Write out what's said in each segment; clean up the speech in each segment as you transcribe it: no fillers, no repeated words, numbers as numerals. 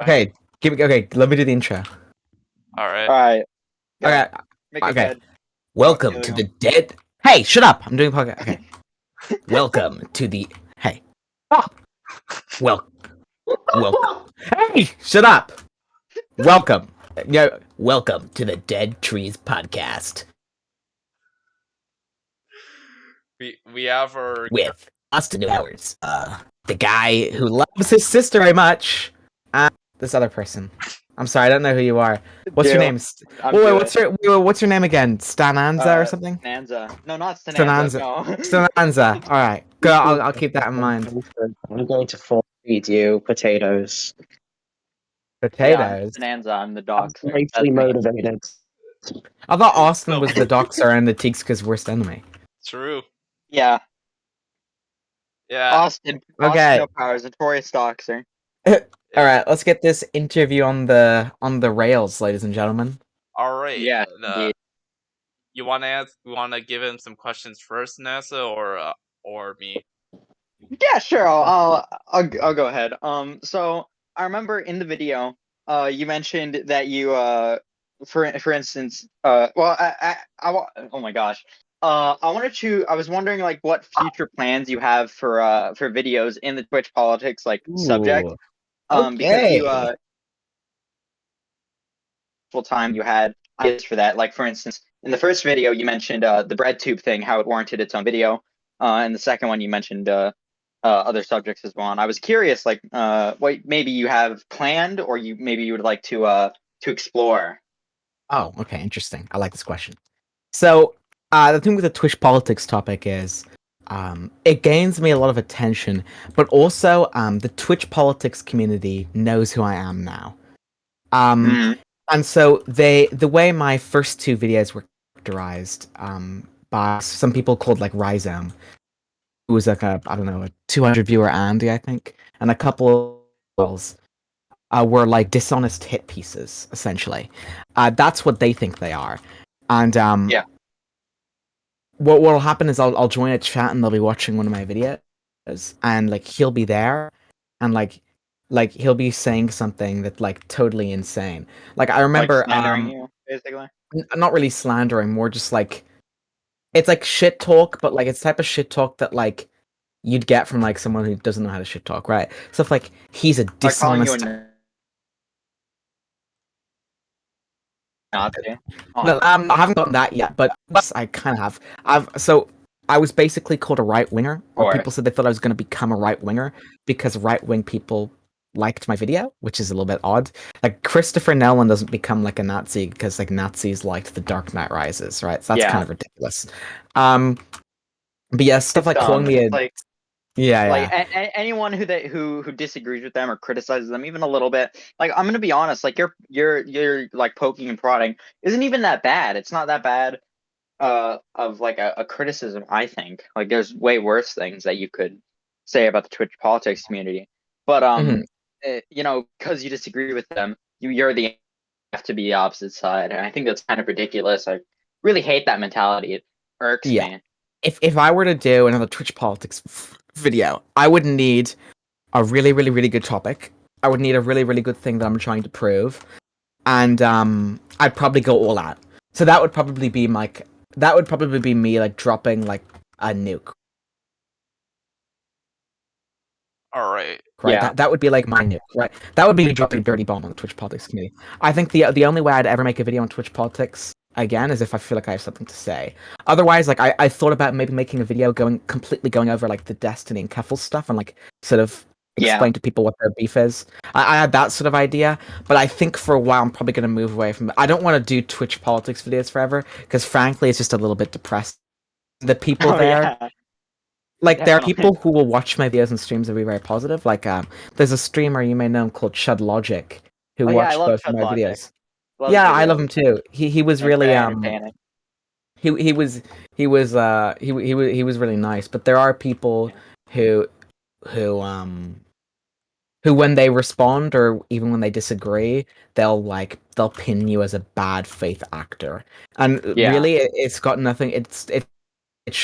Okay, let me do the intro. Alright. Okay, Make it okay. good. Welcome to the dead. Hey, shut up! I'm doing podcast. Okay. Welcome to the. Hey. Stop. Welcome. Hey, shut up. Welcome. Welcome to the Dead Trees podcast We have our with Austin Hours, the guy who loves his sister very much, and this other person. I'm sorry, I don't know who you are. What's your Deal. name? I'm Wait, good. what's your name again? Stananza or something? Stananza. No, not Stananza. No. Stananza. All right. Good. I'll keep that in mind. I'm going to force feed you potatoes. Yeah, I'm Potatoes. Stananza. I'm the I'm doxer. greatly motivated. I thought Austin was the doxer and the Teekska's worst enemy. True. Yeah. Yeah. Austin. Okay. Austin No Powers, notorious doxer. All right. Let's get this interview on the rails, ladies and gentlemen. Alright. Yeah. You wanna give him some questions first, NASA, or me? Yeah, sure. I'll go ahead. So I remember in the video, you mentioned that you for instance, oh my gosh. I was wondering like what future plans you have for videos in the Twitch politics subject. Because you full time you had ideas for that. Like for instance, in the first video you mentioned the bread tube thing, how it warranted its own video. And the second one you mentioned other subjects as well. And I was curious, like, what maybe you have planned, or you would like to explore. Oh, okay, interesting. I like this question. So, the thing with the Twitch politics topic is, it gains me a lot of attention, but also, the Twitch politics community knows who I am now. And so the way my first two videos were characterized, by some people called like Rhizome, who was like a 200 viewer Andy, I think, and a couple of were like dishonest hit pieces, essentially. That's what they think they are. And Yeah. What'll happen is I'll join a chat and they'll be watching one of my videos, and like he'll be there, and like he'll be saying something that's like totally insane. Like I remember, like slandering you, basically. not really slandering, more just like it's like shit talk, but like it's type of shit talk that like you'd get from like someone who doesn't know how to shit talk, right? Stuff like he's a Like calling you dishonest. a Nazi. No, I haven't gotten that yet, but I kind of have. I was basically called a right winger, or people said they thought I was going to become a right winger because right wing people liked my video, which is a little bit odd. Like Christopher Nolan doesn't become like a Nazi because like Nazis liked The Dark Knight Rises, right? So that's kind of ridiculous. But yeah, stuff like calling me a like anyone who disagrees with them or criticizes them even a little bit, like I'm gonna be honest, like you're like poking and prodding isn't even that bad. It's not that bad of like a criticism. I think like there's way worse things that you could say about the Twitch politics community, but you know, because you disagree with them, you have to be the opposite side, and I think that's kind of ridiculous. I really hate that mentality. It irks me. If I were to do another Twitch politics video, I would need a really, really, really good topic. I would need a really, really good thing that I'm trying to prove, and I'd probably go all out. So that would probably be me like dropping like a nuke. All right. Right. Yeah. That would be like my nuke. Right. That would be me dropping dirty bomb on the Twitch politics community. I think the only way I'd ever make a video on Twitch politics again is if I feel like I have something to say. Otherwise, like I thought about maybe making a video completely going over like the Destiny and Keffel stuff and like sort of explain to people what their beef is. I had that sort of idea, but I think for a while I'm probably going to move away from it. I don't want to do Twitch politics videos forever because frankly it's just a little bit depressing. The people there, like there are people who will watch my videos and streams and be very positive. Like there's a streamer you may know him called Chud Logic who watched both of my videos. Yeah, I love him too. He was really he was really nice. But there are people who when they respond or even when they disagree, they'll pin you as a bad faith actor. And really, it's got nothing. It's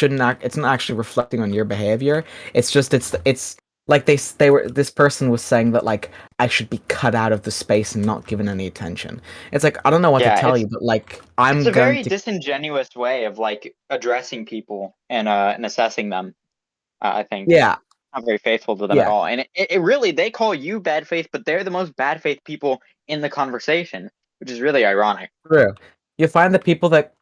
not actually reflecting on your behavior. It's just it's like they were this person was saying that like I should be cut out of the space and not given any attention. It's like I don't know what to Yeah, tell you, but like it's I'm a going very to disingenuous way of like addressing people and assessing them. I think yeah not very faithful to them at yeah all. And it really they call you bad faith, but they're the most bad faith people in the conversation, which is really ironic. true. You find the people that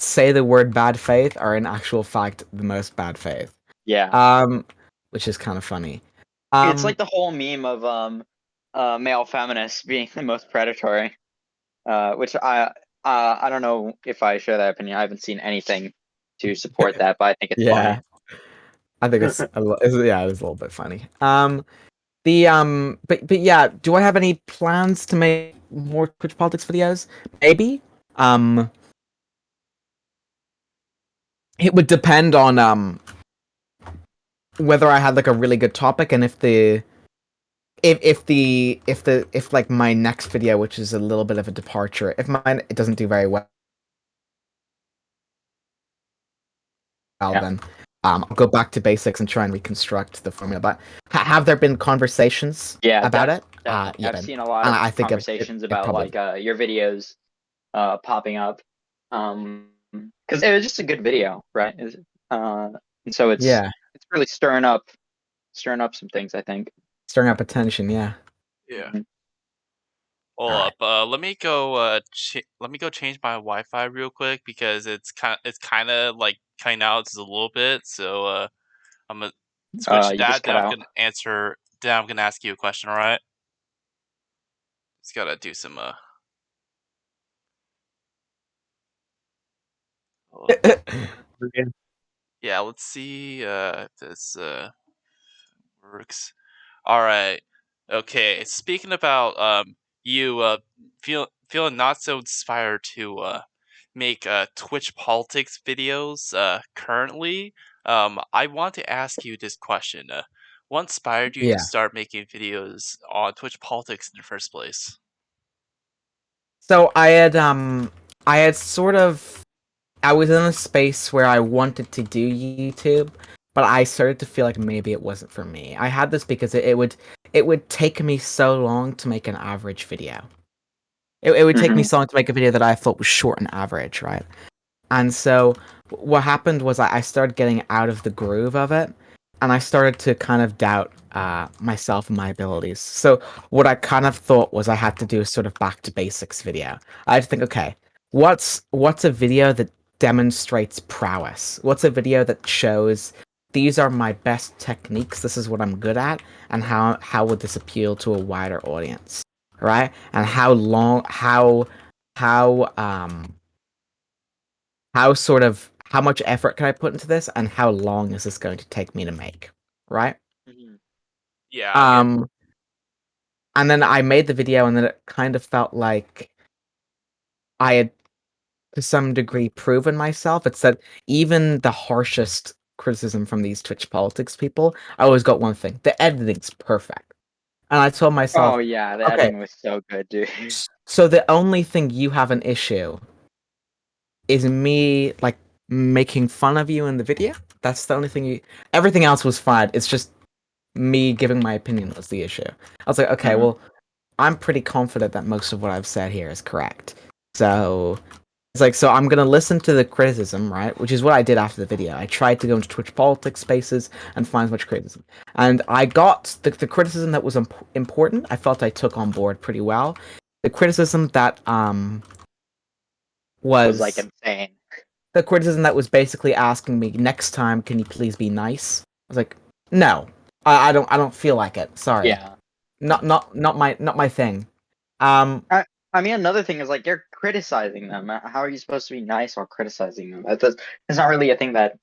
say the word bad faith are in actual fact the most bad faith. Yeah. Um, which is kind of funny. It's like Um, the whole meme of male feminists being the most predatory. Which I don't know if I share that opinion. I haven't seen anything to support that, but I think it's yeah, funny. I think it's yeah, it's a little bit funny. But yeah, do I have any plans to make more Twitch politics videos? Maybe. Um, it would depend on whether I had like a really good topic and if like my next video, which is a little bit of a departure, if mine it doesn't do very well, Yeah. then I'll go back to basics and try and reconstruct the formula. But have there been conversations Yeah, about it? definitely. Yeah, I've seen a lot and of I think conversations it about probably like your videos popping up. Because it was just a good video, right? And so it's yeah really stirring up some things, I think. stirring up attention. Yeah. Yeah. Mhm. Hold All right. up. Let me go. Let me go change my Wi-Fi real quick because it's kind of like cutting out just a little bit. So I'm gonna switch You that. just Then cut I'm out. gonna answer. Then I'm gonna ask you a question. All right. Just gotta do some. Hold up. Yeah. Let's see if this works. All right. Okay. Speaking about you feeling not so inspired to make Twitch politics videos currently, I want to ask you this question. What inspired you to Yeah. start making videos on Twitch politics in the first place? So I had sort of I was in a space where I wanted to do YouTube, but I started to feel like maybe it wasn't for me. I had this because it would take me so long to make an average video. It would take me Hmm. so long to make a video that I thought was short and average, right? And so what happened was I started getting out of the groove of it, and I started to kind of doubt myself and my abilities. So what I kind of thought was I had to do a sort of back to basics video. I had to think, okay, what's a video that demonstrates prowess? What's a video that shows these are my best techniques, this is what I'm good at, and how would this appeal to a wider audience? Right? And how how much effort can I put into this and how long is this going to take me to make, right? Hmm. Yeah, I mean, Um and then I made the video and then it kind of felt like I had to some degree proven myself. It's that even the harshest criticism from these Twitch politics people, I always got one thing: the editing's perfect. And I told Oh myself, yeah, the okay, editing was so good, dude. so the only thing you have an issue is me like making fun of you in the video. That's the only thing you. Everything else was fine. It's just me giving my opinion was the issue. I was like, okay, Hmm. well, I'm pretty confident that most of what I've said here is correct. So it's like, so I'm gonna listen to the criticism, right? Which is what I did after the video. I tried to go into Twitch politics spaces and find as much criticism, and I got the criticism that was important. I felt I took on board pretty well. The criticism that Was like was insane. the criticism that was basically asking me next time, can you please be nice? I was like, no, I don't feel like it. Sorry, Yeah. not my thing. Um, I mean, another thing is like you're criticizing them. How are you supposed to be nice while criticizing them? That's not really a thing that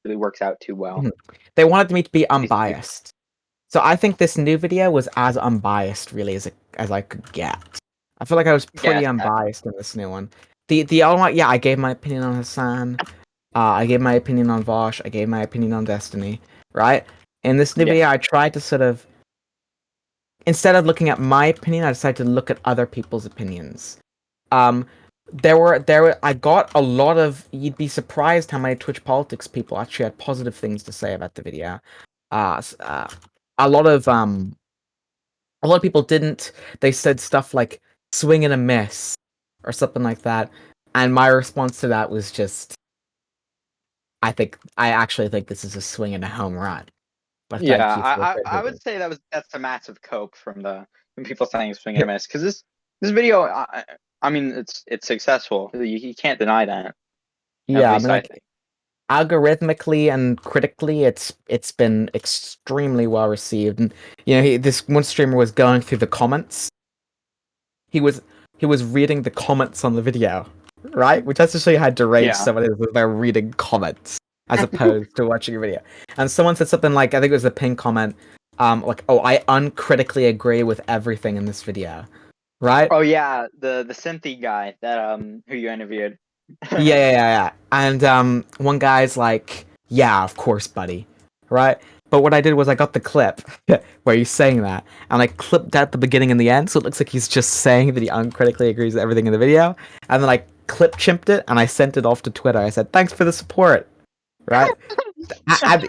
really works out too well. mhm. They wanted me to be These people. unbiased, so I think this new video was as unbiased really as I could get. I feel like I was Yeah, pretty unbiased in this new one. The other one, yeah, I gave my opinion on Hassan. I gave my opinion on Vosh. I gave my opinion on Destiny. Right? In this new yeah. video, I tried to sort of instead of looking at my opinion, I decided to look at other people's opinions. Um, I got a lot of. You'd be surprised how many Twitch politics people actually had positive things to say about the video. a lot of people didn't. They said stuff like "swing and a miss" or something like that, and my response to that was just, I actually think this is a swing and a home run. But Yeah, thank you for I the would say that's a massive cope from people saying swing and a miss, because this video, I mean, it's successful. You can't deny that. At Yeah, I least mean, I like, think. algorithmically and critically, it's been extremely well received. And this one streamer was going through the comments. He was reading the comments on the video, right? Which has to show you how deranged Yeah. someone is when they're reading comments as opposed to watching a video. And someone said something like, I think it was a pin comment, like, "Oh, I uncritically agree with everything in this video," right? Oh yeah, the Cynthia guy that who you interviewed. Yeah. And one guy's like, "Yeah, of course, buddy," right? But what I did was I got the clip where he's saying that, and I clipped out the beginning and the end, so it looks like he's just saying that he uncritically agrees with everything in the video, and then I clip chimped it and I sent it off to Twitter. I said, "Thanks for the support," right?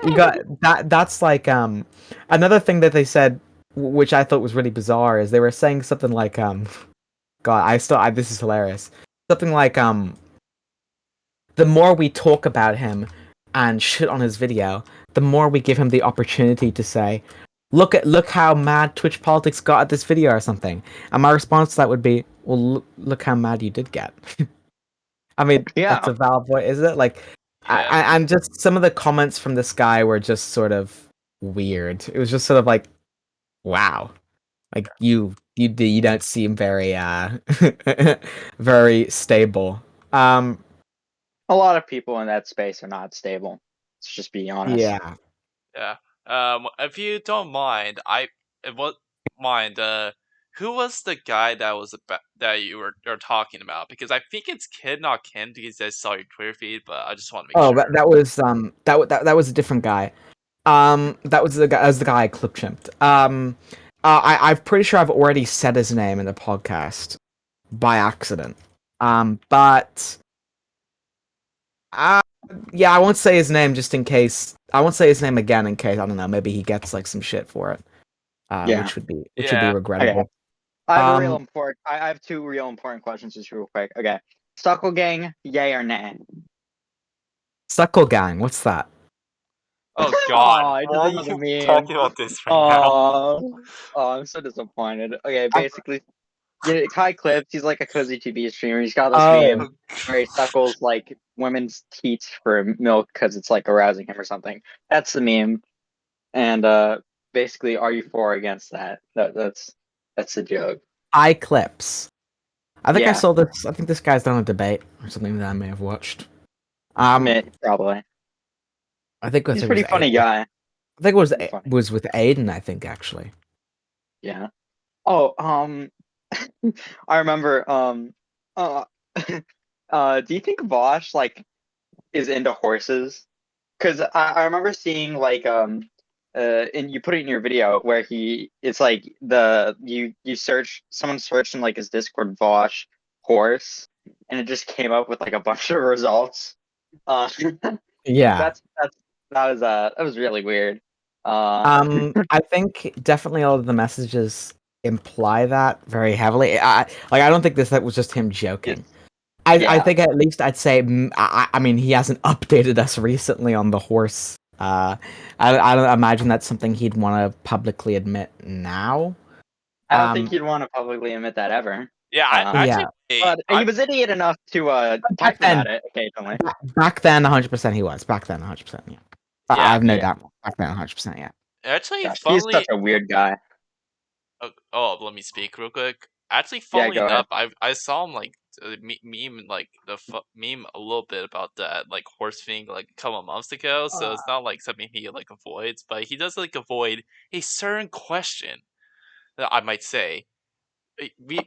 You got that. That's like another thing that they said, which I thought was really bizarre, is they were saying something like God, this is hilarious. Something like the more we talk about him and shit on his video, the more we give him the opportunity to say, look how mad Twitch politics got at this video or something." And my response to that would be, well, look how mad you did get. I mean, that's Yeah. a valid point, isn't it? Like, Yeah. and just some of the comments from this guy were just sort of weird. It was just sort of like, wow, like you don't seem very very stable. A lot of people in that space are not stable. Let's just be honest. Yeah. Yeah. If you don't mind, who was the guy that was that you're talking about? Because I think it's Kid Not Ken, because I saw your Twitter feed, but I just want to make Oh, sure. that was that was a different guy. That was the guy I clip chimped. I'm pretty sure I've already said his name in the podcast by accident. But uh, yeah, I won't say his name just in case. I won't say his name again in case, I don't know, maybe he gets like some shit for it. Yeah. Which would be Yeah. regrettable. I have a real Um, important. I have two real important questions, just real quick. Okay, Suckle Gang, yay or nay? Suckle Gang, what's that? Oh God, Oh, it why are doesn't know the you meme. talking about this right now? Oh, I'm so disappointed. Okay, basically, yeah, Kai Clips, he's like a cozy TV streamer. He's got this meme Oh, where he suckles like women's teats for milk because it's like arousing him or something. That's the meme. And basically, are you for or against that? That's the joke. eye clips. I think I Yeah, saw this. I think this guy's done a debate or something that I may have watched. Um, probably. I think He's a it was pretty funny guy. I think it was Pretty funny. with Aiden. I think actually. Yeah. Oh, I remember. Uh, do you think Vosh like is into horses? Because I remember seeing like and you put it in your video where it's like you search someone searched in like his Discord Vosh horse, and it just came up with like a bunch of results. Uh, Yeah. that was really weird. I think definitely all of the messages imply that very heavily. I don't think that was just him joking. I Yeah. think at least I'd say I mean he hasn't updated us recently on the horse. I don't imagine that's something he'd want to publicly admit now. I don't think you'd want to publicly admit that ever. Yeah, Yeah. But he was idiot enough to Back text about then, it occasionally. back then, 100% he was. Back then, 100%. Yeah. I yeah. have no Yeah. doubt. Back then, 100%. Yeah. Actually, Gosh, he's funnily, such a weird guy. let me speak real quick. Actually, Yeah, funnily go ahead. enough, I saw him like meme like meme a little bit about that like horse thing like a couple of months ago. So it's not like something he like avoids, but he does like avoid a certain question that I might say.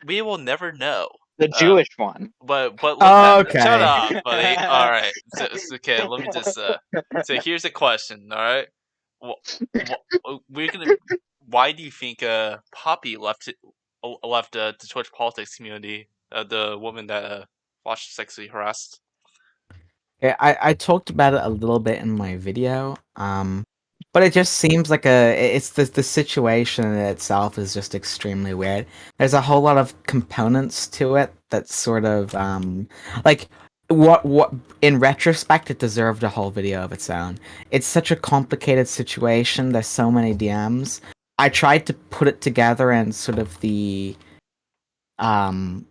We will never know. The Jewish one. But look at shut Okay. up, buddy. All right, so okay. Let me just So here's a question. All right, we're gonna. Why do you think Poppy left the Twitch politics community? The woman that watched sexually harassed. Yeah, I talked about it a little bit in my video. But it just seems like it's the situation in itself is just extremely weird. There's a whole lot of components to it that sort of like what in retrospect it deserved a whole video of its own. It's such a complicated situation. There's so many DMs. I tried to put it together and sort of the um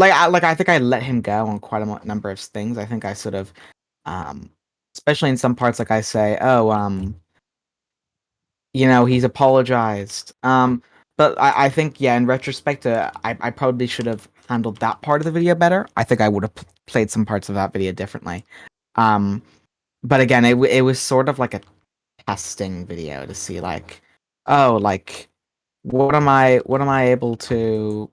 I think I let him go on quite a number of things. I think I sort of um especially in some parts like I say, oh he's apologized. But I think, yeah, in retrospect, I probably should have handled that part of the video better. I think I would have played some parts of that video differently. Um, but again, it was sort of like a testing video to see, like, oh, like, what am I able to,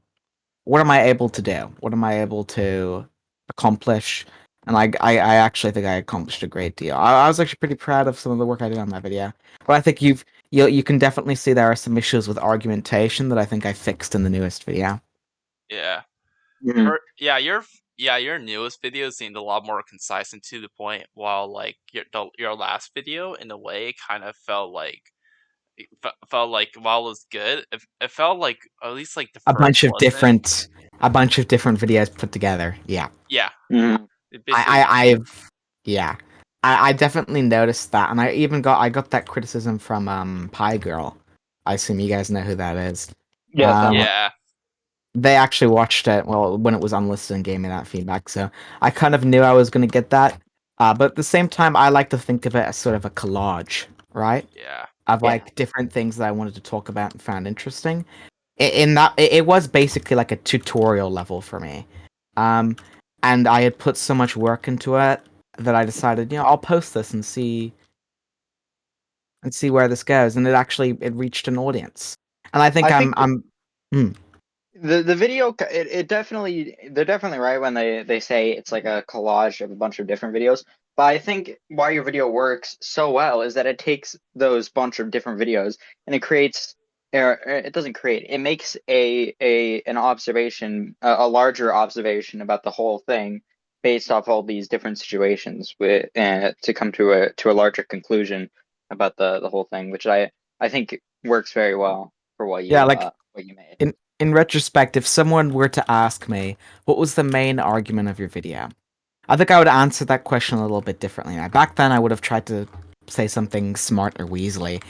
what am I able to do? What am I able to accomplish? And I actually think I accomplished a great deal. I was actually pretty proud of some of the work I did on that video. But I think you can definitely see there are some issues with argumentation that I think I fixed in the newest video. Yeah. Mhm. Your newest video seemed a lot more concise and to the point, while like your last video, in a way, kind of felt like while it was good, it felt like at least like the A first bunch of listen. different videos put together. Yeah. Yeah, Mhm. it basically. I've yeah. I definitely noticed that, and I got that criticism from Pie Girl. I assume you guys know who that is. Yeah, somewhat. Yeah, They actually watched it when it was unlisted and gave me that feedback, so I kind of knew I was going to get that. But at the same time, I like to think of it as sort of a collage, right? yeah, Of Yeah. like different things that I wanted to talk about and found interesting. In that, it was basically like a tutorial level for me. Um, and I had put so much work into it that I decided, I'll post this and see where this goes. And it reached an audience. And I think I think hmm. the video it definitely, they're definitely right when they say it's like a collage of a bunch of different videos. But I think why your video works so well is that it takes those bunch of different videos and it creates, it doesn't create, it makes an observation, a larger observation about the whole thing based off all these different situations with to come to a larger conclusion about the whole thing, which I think works very well for Yeah, like what you made. in retrospect, if someone were to ask me what was the main argument of your video, I think I would answer that question a little bit differently. Now, back then, I would have tried to say something smart or weaselly.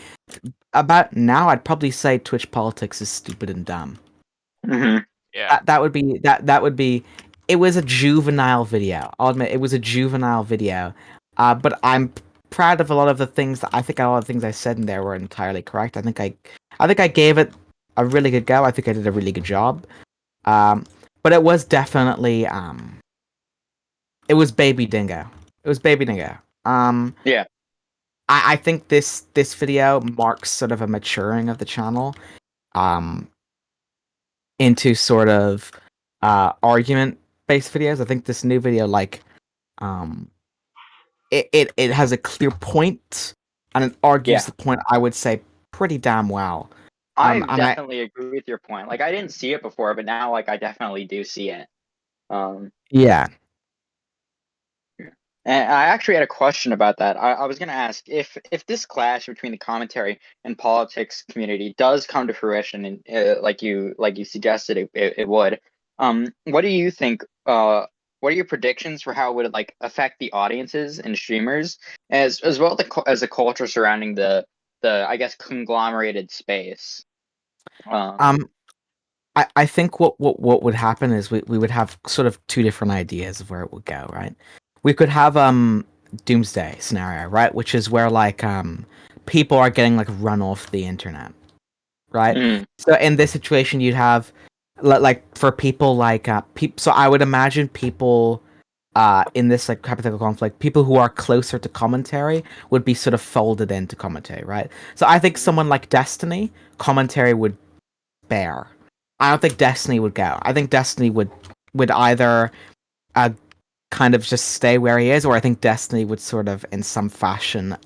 About now, I'd probably say Twitch politics is stupid and dumb. Hmm. yeah, That would be that would be. It was a juvenile video. I'll admit it was a juvenile video. But I'm proud of a lot of the things that I think a lot of the things I said in there were entirely correct. I think I gave it a really good go. I think I did a really good job. But it was definitely it was Baby Dingo. It was Baby Dingo. Yeah. I think this video marks sort of a maturing of the channel. Um, into sort of argument based videos. I think this new video um it has a clear point and it argues Yeah. the point I would say pretty damn well. I And I definitely agree with your point. Like I didn't see it before, but now like I definitely do see it. Um, yeah. and I actually had a question about that. I was gonna ask if this clash between the commentary and politics community does come to fruition, and like you suggested it would. What do you think? What are your predictions for how it would like affect the audiences and streamers, as well as the culture surrounding the I guess conglomerated space? Um, Um I think what would happen is we would have sort of two different ideas of where it would go, right? We could have doomsday scenario, right? Which is where like people are getting like run off the internet, right? mm, So in this situation, you'd have like for people like so I would imagine people in this like hypothetical conflict, people who are closer to commentary would be sort of folded into commentary, right? So I think someone like Destiny, commentary would bear. I don't think Destiny would go. I think Destiny would either uh, kind of just stay where he is, or I think Destiny would sort of in some fashion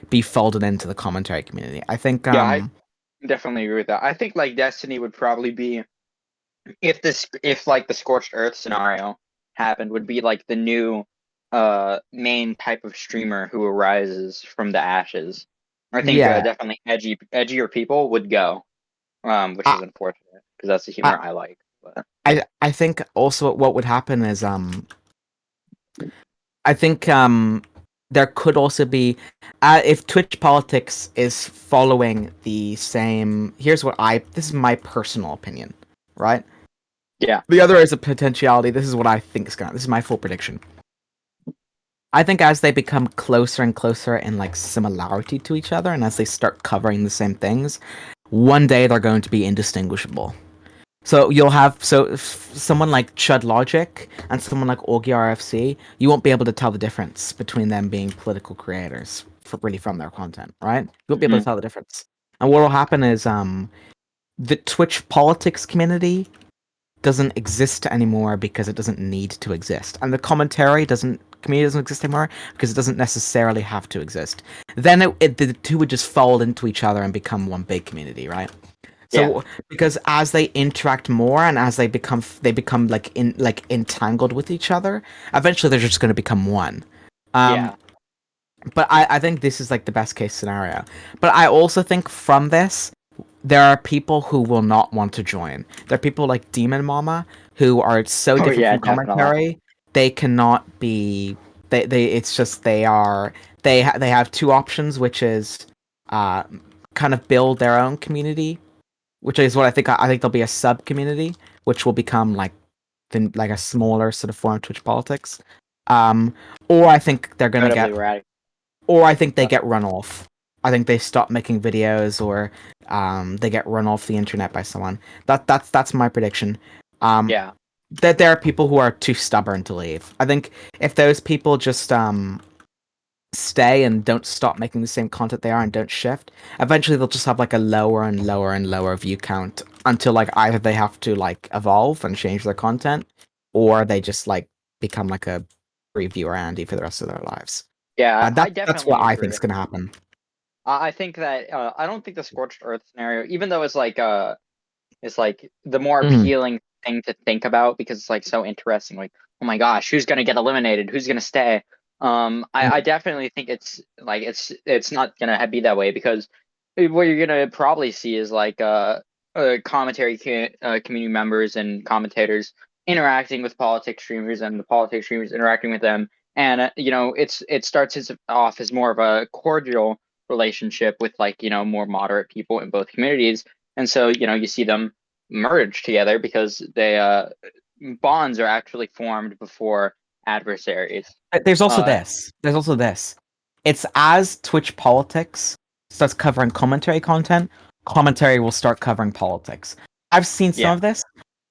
be folded into the commentary community. I think yeah, I definitely agree with that. I think like Destiny would probably be, if like the scorched earth scenario happened, would be like the new main type of streamer who arises from the ashes. I think Yeah, definitely edgier people would go, which I, is unfortunate because that's the I, humor I like. But I think also what would happen is I think there could also be if Twitch politics is following the same. Here's what this is my personal opinion, right? yeah, The other is a potentiality. This is what I think is going. This is my full prediction. I think as they become closer and closer in like similarity to each other, and as they start covering the same things, one day they're going to be indistinguishable. So you'll have someone like Chud Logic and someone like Augie RFC. You won't be able to tell the difference between them being political creators from their content, right? You won't be able to tell the difference. And what will happen is the Twitch politics community doesn't exist anymore because it doesn't need to exist, and the community doesn't exist anymore because it doesn't necessarily have to exist. Then the two would just fold into each other and become one big community, right? So because as they interact more and as they become like entangled with each other, eventually they're just going to become one. yeah, But I think this is like the best case scenario. But I also think from this, there are people who will not want to join. There are people like Demon Mama who are so oh different yeah, from definitely, commentary. They cannot be. They it's just they are. They have two options, which is uh, kind of build their own community, which is what I think. I think there'll be a sub community, which will become like a smaller sort of form of Twitch politics. Um, or I think they're gonna incredibly get radical. or I think they get run off. I think they stop making videos, or they get run off the internet by someone. That's my prediction. Yeah, That there are people who are too stubborn to leave. I think if those people just stay and don't stop making the same content they are and don't shift, eventually they'll just have like a lower and lower and lower view count until like either they have to like evolve and change their content, or they just like become like a free viewer Andy for the rest of their lives. yeah, I That's what definitely I think agree. is going to happen. I think that I don't think the scorched earth scenario, even though it's like the more Mhm. appealing thing to think about because it's like so interesting. Like, oh my gosh, who's gonna get eliminated? Who's gonna stay? I definitely think it's like it's not gonna be that way because what you're gonna probably see is like community members and commentators interacting with politics streamers and the politics streamers interacting with them, and it starts off as more of a cordial relationship with like more moderate people in both communities, and so you see them merge together because they bonds are actually formed before adversaries. There's also Uh, this. There's also this. It's as Twitch politics starts covering commentary content, commentary will start covering politics. I've seen some yeah, of this.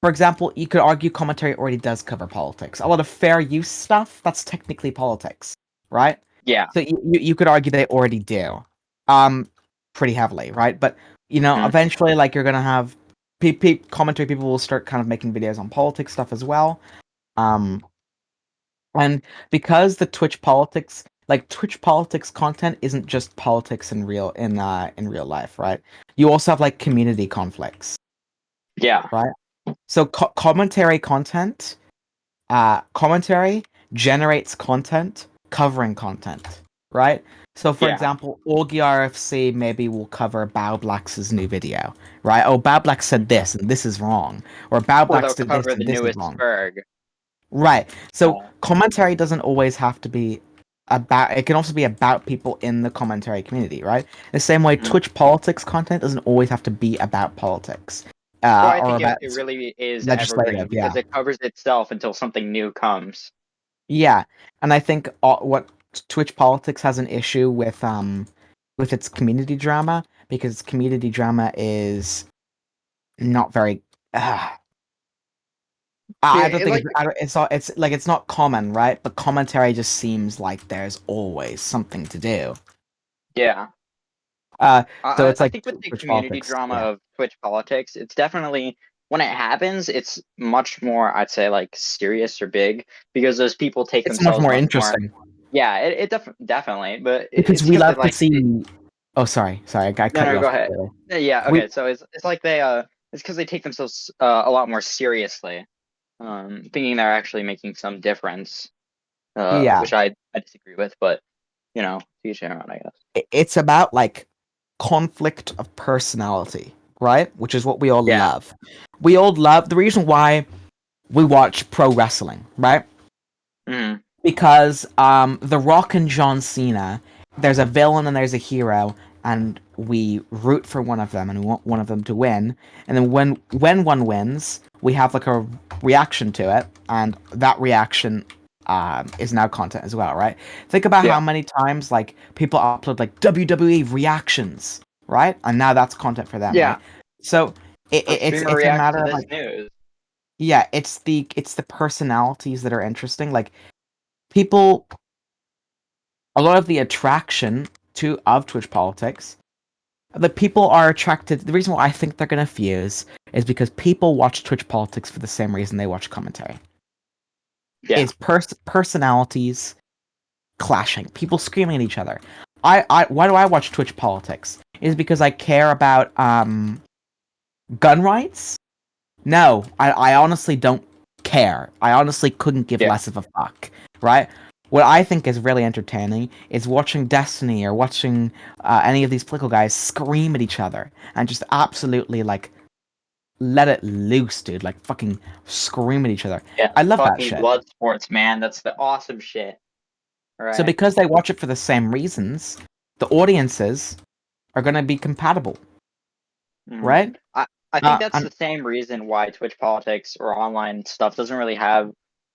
For example, you could argue commentary already does cover politics. A lot of fair use stuff, that's technically politics, right? yeah, So you could argue they already do. Um pretty heavily, right? But mhm, eventually like you're gonna have commentary people will start kind of making videos on politics stuff as well. Um and because the Twitch politics content isn't just politics in real life, right? You also have like community conflicts, yeah, right? So commentary generates content covering content, right? So for yeah. example, Augie RFC maybe will cover Bao Black's new video, right? Oh, Bao Black said this and this is wrong, or Bao Or Black they'll did this cover the and this is newest wrong. Ferg. Right. So Uh, commentary doesn't always have to be about, it can also be about people in the commentary community, right? The same way mhm. Twitch politics content doesn't always have to be about politics. Well, I Or think about it really is evergreen legislative, because yeah. it covers itself until something new comes. Yeah. And I think what Twitch politics has an issue with its community drama, because community drama is not very I don't Yeah, think like it's like it's not common, right? But commentary just seems like there's always something to do. yeah. Uh, so it's I like think with the Twitch community politics. drama Yeah, of Twitch politics, it's definitely when it happens, it's much more, I'd say, like serious or big because those people take it's much themselves more much more. interesting Yeah, definitely, but because it's we because they love to like see. Oh, sorry, I no, cut you no, go off ahead. completely. Yeah, We okay, so it's like they it's because they take themselves a lot more seriously, thinking they're actually making some difference. which I disagree with, but you know, each their own, I guess. It's about like conflict of personality, right? Which is what we all love. We all love the reason why we watch pro wrestling, right? Mm. Because The Rock and John Cena, there's a villain and there's a hero, and we root for one of them and we want one of them to win. And then when one wins, we have like a reaction to it, and that reaction is now content as well, right? Think about how many times like people upload like WWE reactions, right? And now that's content for them, right? So it's a matter of like news. Yeah, it's the personalities that are interesting. Like people, a lot of the attraction of Twitch politics, the people are attracted. The reason why I think they're gonna fuse is because people watch Twitch politics for the same reason they watch commentary. Yeah. Is personalities clashing, people screaming at each other. Why do I watch Twitch politics? Is because I care about gun rights? No, I honestly don't care. I honestly couldn't give less of a fuck, right? What I think is really entertaining is watching Destiny or watching any of these political guys scream at each other and just absolutely like let it loose, dude. Like fucking scream at each other. Yeah, I love that fucking shit. blood sports, man. That's the awesome shit. Right. So because they watch it for the same reasons, the audiences are going to be compatible, right? I think that's the same reason why Twitch politics or online stuff doesn't really have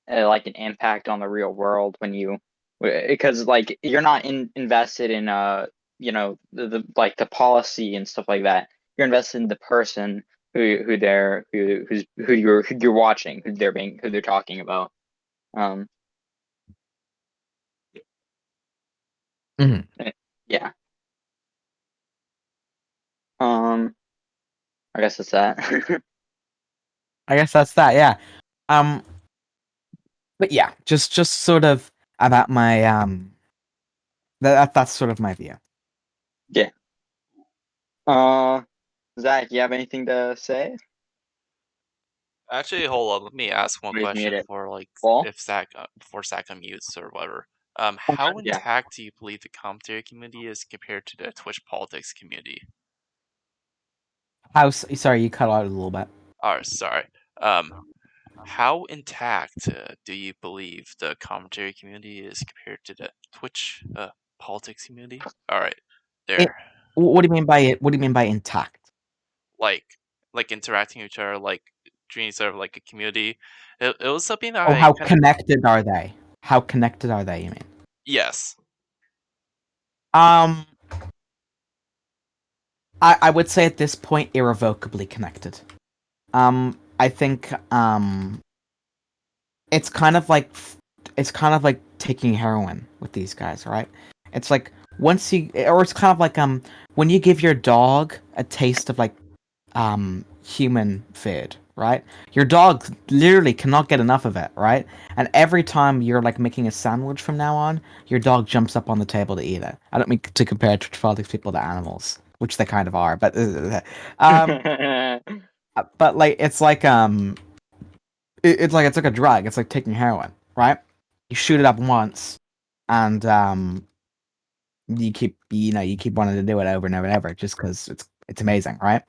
like an impact on the real world because like you're not invested in you know the like the policy and stuff like that. You're invested in the person who you're watching, who they're talking about. Yeah. I guess that's that. I guess that's that. Yeah. But yeah, just sort of about my that's sort of my view. Yeah. Zach, you have anything to say? Actually, hold on. Let me ask one question for like if Zach before Zach unmutes or whatever. How intact do you believe the commentary community is compared to the Twitch politics community? Sorry, you cut out a little bit. Oh, sorry. How intact do you believe the commentary community is compared to the Twitch politics community? All right, there. What do you mean by it? What do you mean by intact? Like interacting with each other, like treating sort of like a community. It was something that how connected are they? How connected are they? You mean? Yes. I would say at this point irrevocably connected. I think it's kind of like taking heroin with these guys, right? It's like it's kind of like when you give your dog a taste of like human food, right? Your dog literally cannot get enough of it, right? And every time you're like making a sandwich from now on, your dog jumps up on the table to eat it. I don't mean to compare Twitch people to animals, which they kind of are, but but like it's like it's like a drug. It's like taking heroin, right? You shoot it up once, and you keep wanting to do it over and over and over just because it's amazing, right?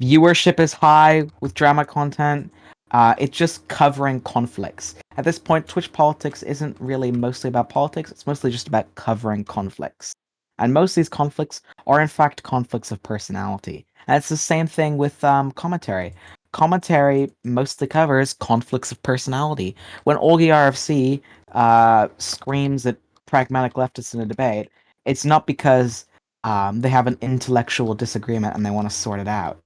Viewership is high with drama content. It's just covering conflicts. At this point, Twitch politics isn't really mostly about politics. It's mostly just about covering conflicts. And most of these conflicts are in fact conflicts of personality. And it's the same thing with commentary. Commentary mostly covers conflicts of personality. When Augie RFC screams at pragmatic leftists in a debate, it's not because they have an intellectual disagreement and they want to sort it out.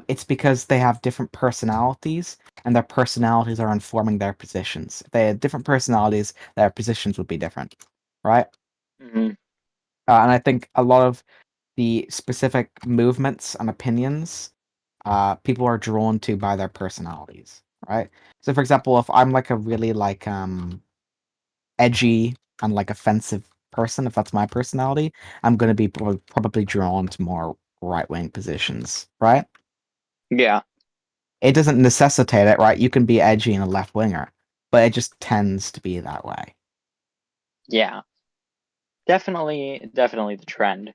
It's because they have different personalities, and their personalities are informing their positions. If they had different personalities, their positions would be different, right? Mm-hmm. And I think a lot of the specific movements and opinions, people are drawn to by their personalities, right? So, for example, if I'm like a really like edgy and like offensive person, if that's my personality, I'm going to be probably drawn to more right-wing positions, right? Yeah. It doesn't necessitate it, right? You can be edgy and a left-winger. but it just tends to be that way. Yeah, definitely the trend.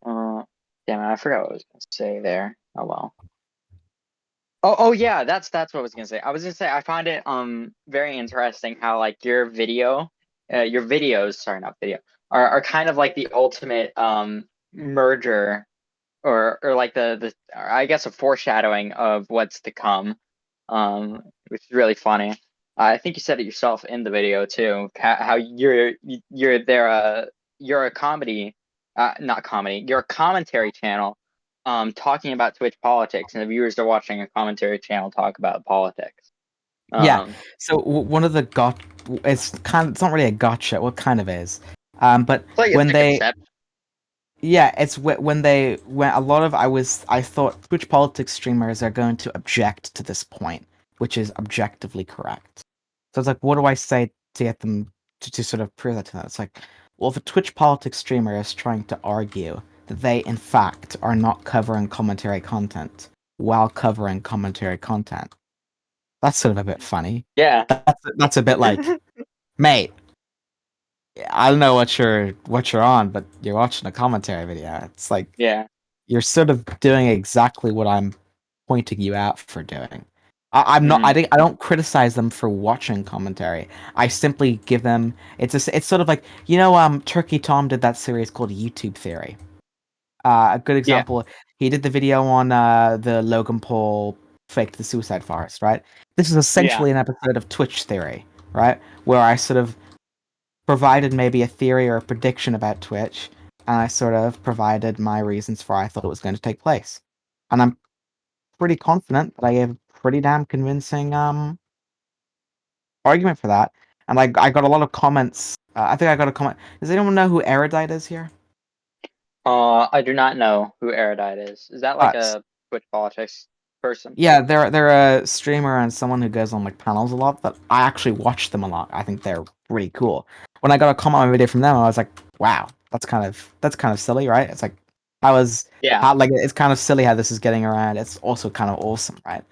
Damn it, I forgot what I was gonna say there. Oh well. Oh yeah, that's what I was gonna say. I was gonna say I find it very interesting how like your videos, sorry, not video, are kind of like the ultimate merger or like or I guess a foreshadowing of what's to come, which is really funny. I think you said it yourself in the video too, how you're a comedy, not comedy, you're a commentary channel, talking about Twitch politics, and the viewers are watching a commentary channel talk about politics. Yeah. So one of the it's not really a gotcha. What kind of is? But It's like when it's a they concept. Yeah, it's when a lot of I thought Twitch politics streamers are going to object to this point, which is objectively correct. So it's like, what do I say to get them to sort of prove that to them? It's like, well, if a Twitch politics streamer is trying to argue that they in fact are not covering commentary content while covering commentary content, that's sort of a bit funny. Yeah. That's a bit like, mate, I don't know what you're on, but you're watching a commentary video. It's like, Yeah. you're sort of doing exactly what I'm pointing you out for doing. I'm not. Mhm. I don't criticize them for watching commentary. I simply give them. It's sort of like, Turkey Tom did that series called YouTube Theory. A good Yeah. example. He did the video on the Logan Paul faked the suicide forest. Right. This is Yeah. essentially an episode of Twitch Theory. Right, where I sort of provided maybe a theory or a prediction about Twitch, and I sort of provided my reasons for why I thought it was going to take place. And I'm pretty confident that I gave a pretty damn convincing argument for that. And I got a lot of comments. I think I got a comment. Does anyone know who Erudite is here? I do not know who Erudite is. Is that like But a Twitch politics person? yeah, they're a streamer and someone who goes on like panels a lot. But I actually watch them a lot. I think they're pretty cool. When I got a comment on a video from them, I was like, wow, that's kind of silly, right? It's like Yeah. like it's kind of silly how this is getting around. It's also kind of awesome, right?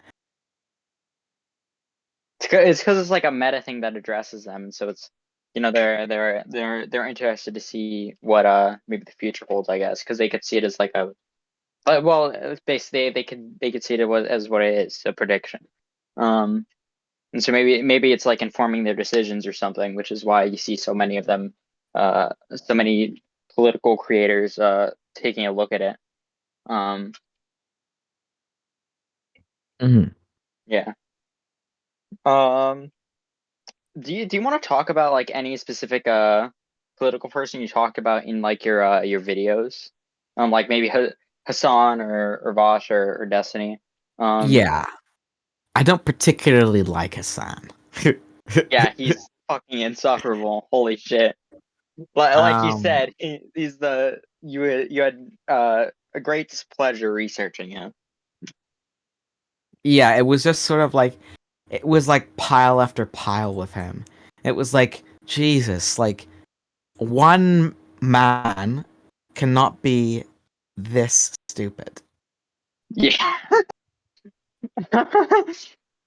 It's because it's like a meta thing that addresses them, so it's they're interested to see what maybe the future holds, I guess, because they could see it as like a well, it's basically they could see it as what it is, a prediction. And so maybe it's like informing their decisions or something, which is why you see so many of them, so many political creators taking a look at it. Yeah. Um, do you want to talk about like any specific political person you talk about in like your videos? Like maybe Hassan or Vosh or Destiny. Yeah, I don't particularly like Hassan. Yeah, he's fucking insufferable. Holy shit. Like you um, said, you had a great displeasure researching him. yeah, it was just sort of like it was like pile after pile with him. It was like Jesus, like one man cannot be this stupid. Yeah.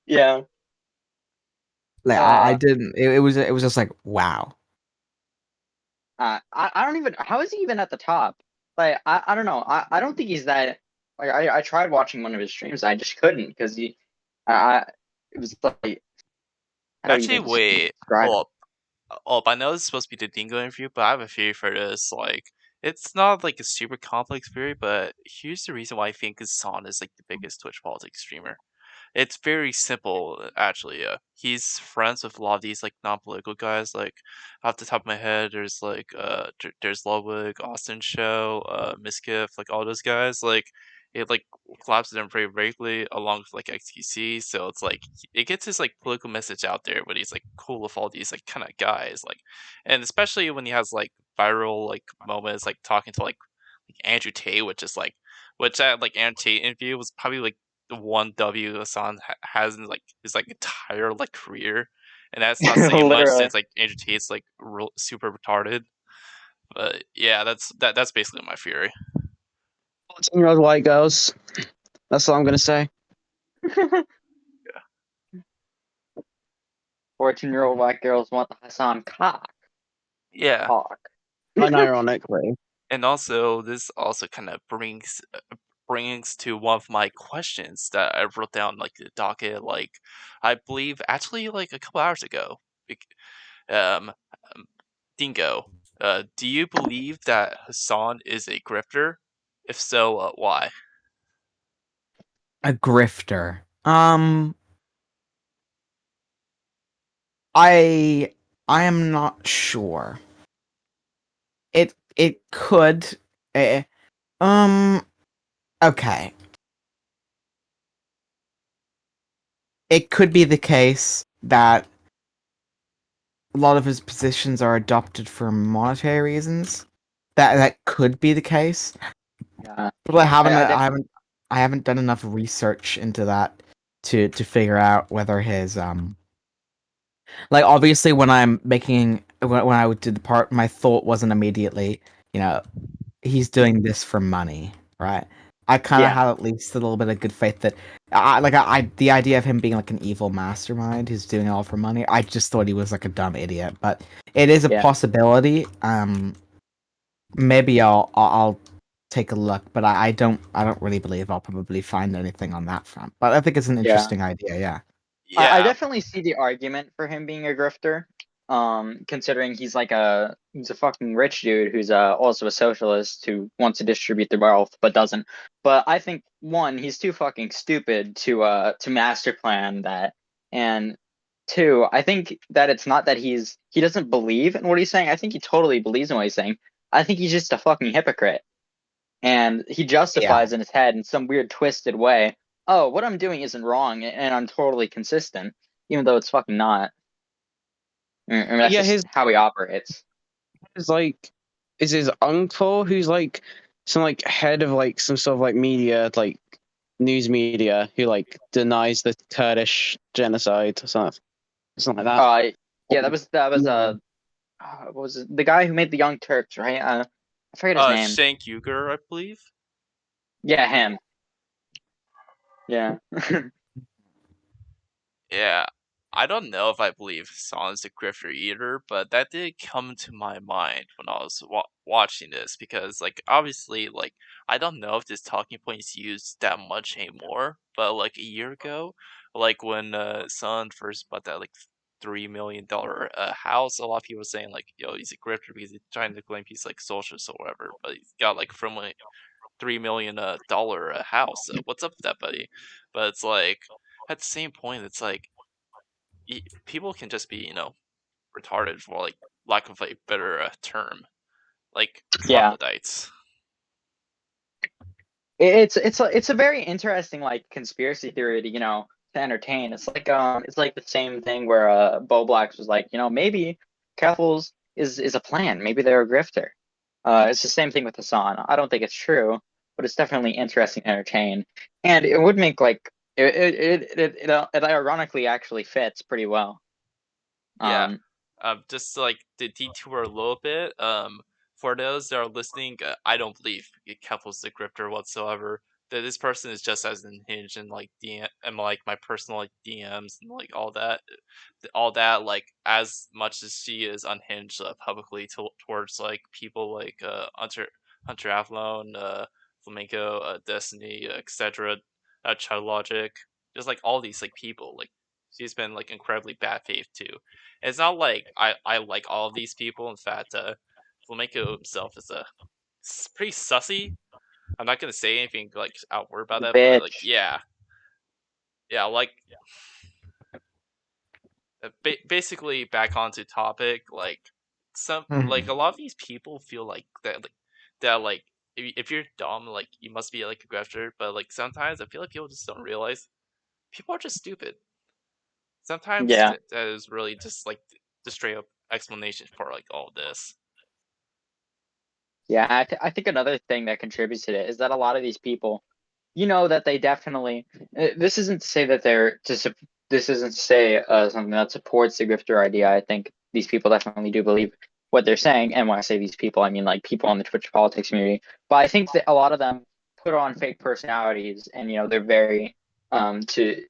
Yeah. Like I Uh, didn't. It was just like wow. I don't even. How is he even at the top? Like I don't know. I don't think he's that. Like I tried watching one of his streams. I just couldn't because I it was like how do I Actually, even wait, describe it? hold up. I know this is supposed to be the Dingo interview, but I have a theory for this. Like, it's not like a super complex theory, but here's the reason why I think Hassan is like the biggest Twitch politics streamer. It's very simple, actually. He's friends with a lot of these like non-political guys. Like off the top of my head, there's like there's Ludwig, Austin Show, Miskiff, like all those guys. Like it like collabs with them very regularly along with like XTC. So it's like it gets his like political message out there, but he's like cool with all these like kind of guys. Like, and especially when he has like viral like moments, like talking to like Andrew Tate, which that like Andrew Tate interview was probably like the one W Hassan has in like his like entire like career, and that's not saying much Literally. since like Andrew Tate's like super retarded. But yeah, that's basically my theory. 14-year-old white girls. That's all I'm gonna say. 14-year-old white girls want the Hassan cock. Yeah. Cock. Unironically. And also, this also kind of brings to one of my questions that I wrote down like the docket, like I believe actually like a couple hours ago. Um, Dingo, do you believe that Hassan is a grifter? If so, why? A grifter. I am not sure. It could. eh, Okay. It could be the case that a lot of his positions are adopted for monetary reasons. That could be the case. Yeah. But I haven't I I haven't done enough research into that to figure out whether his like obviously when I'm making when I did the part, my thought wasn't immediately, you know, he's doing this for money, right? I kind of Yeah. had at least a little bit of good faith that the idea of him being like an evil mastermind who's doing it all for money. I just thought he was like a dumb idiot, but it is a Yeah. possibility. Maybe I'll take a look, but I don't really believe I'll probably find anything on that front. But I think it's an Yeah. interesting idea. Yeah. I Yeah, definitely see the argument for him being a grifter. Considering he's a fucking rich dude who's also a socialist who wants to distribute the wealth but doesn't. But I think one, he's too fucking stupid to master plan that, and two, I think that it's not that he doesn't believe in what he's saying. I think he totally believes in what he's saying. I think he's just a fucking hypocrite, and he Yeah. justifies in his head in some weird twisted way. Oh, what I'm doing isn't wrong, and I'm totally consistent, even though it's fucking not. And that's Yeah, just how he operates. his like is his uncle who's like some like head of like some sort of like media like news media who like denies the Kurdish genocide or something like that. Yeah, what was it? The guy who made the Young Turks, right? I forget his name. Shank Uger, I believe. Yeah, him. Yeah. Yeah, I don't know if I believe Hassan's a grifter either, but that did come to my mind when I was watching this because, like, obviously, like, I don't know if this talking point is used that much anymore, but like a year ago, like when Hassan first bought that like $3 million house, a lot of people were saying like, "Yo, he's a grifter because he's trying to claim he's like socialist or whatever," but he's got like from like $3 million dollar house. What's up with that, buddy? But it's like at the same point, it's like people can just be, retarded for like lack of a better term, like Yeah. troglodytes. It's a very interesting like conspiracy theory to entertain. It's like the same thing where Bo Blacks was like, maybe Keffels is a plan. Maybe they're a grifter. It's the same thing with Hassan. I don't think it's true, but it's definitely interesting to entertain. And it would make like it ironically actually fits pretty well. Yeah. Just to, like to detour a little bit. For those that are listening, I don't believe Keffel's the grifter whatsoever. That this person is just as unhinged and like DM and like my personal like DMs and like all that like as much as she is unhinged publicly towards like people like Hunter Athlone, Flamenco, Destiny, etc. Child Logic, just like all these like people like she's been like incredibly bad faith too. It's not like I like all of these people. In fact, Flamenco himself is pretty sussy. I'm not gonna say anything like outward about that, but like Bitch. yeah, like basically back onto topic. Like some like a lot of these people feel like that like if you're dumb, like you must be like a grifter. But like sometimes I feel like people just don't realize people are just stupid. Sometimes Yeah. that is really just like the straight up explanation for like all this. Yeah, I think another thing that contributes to it is that a lot of these people, that they definitely. This isn't to say that this isn't to say something that supports the grifter idea. I think these people definitely do believe what they're saying, and when I say these people, I mean like people in the Twitch politics community. But I think that a lot of them put on fake personalities, and they're very to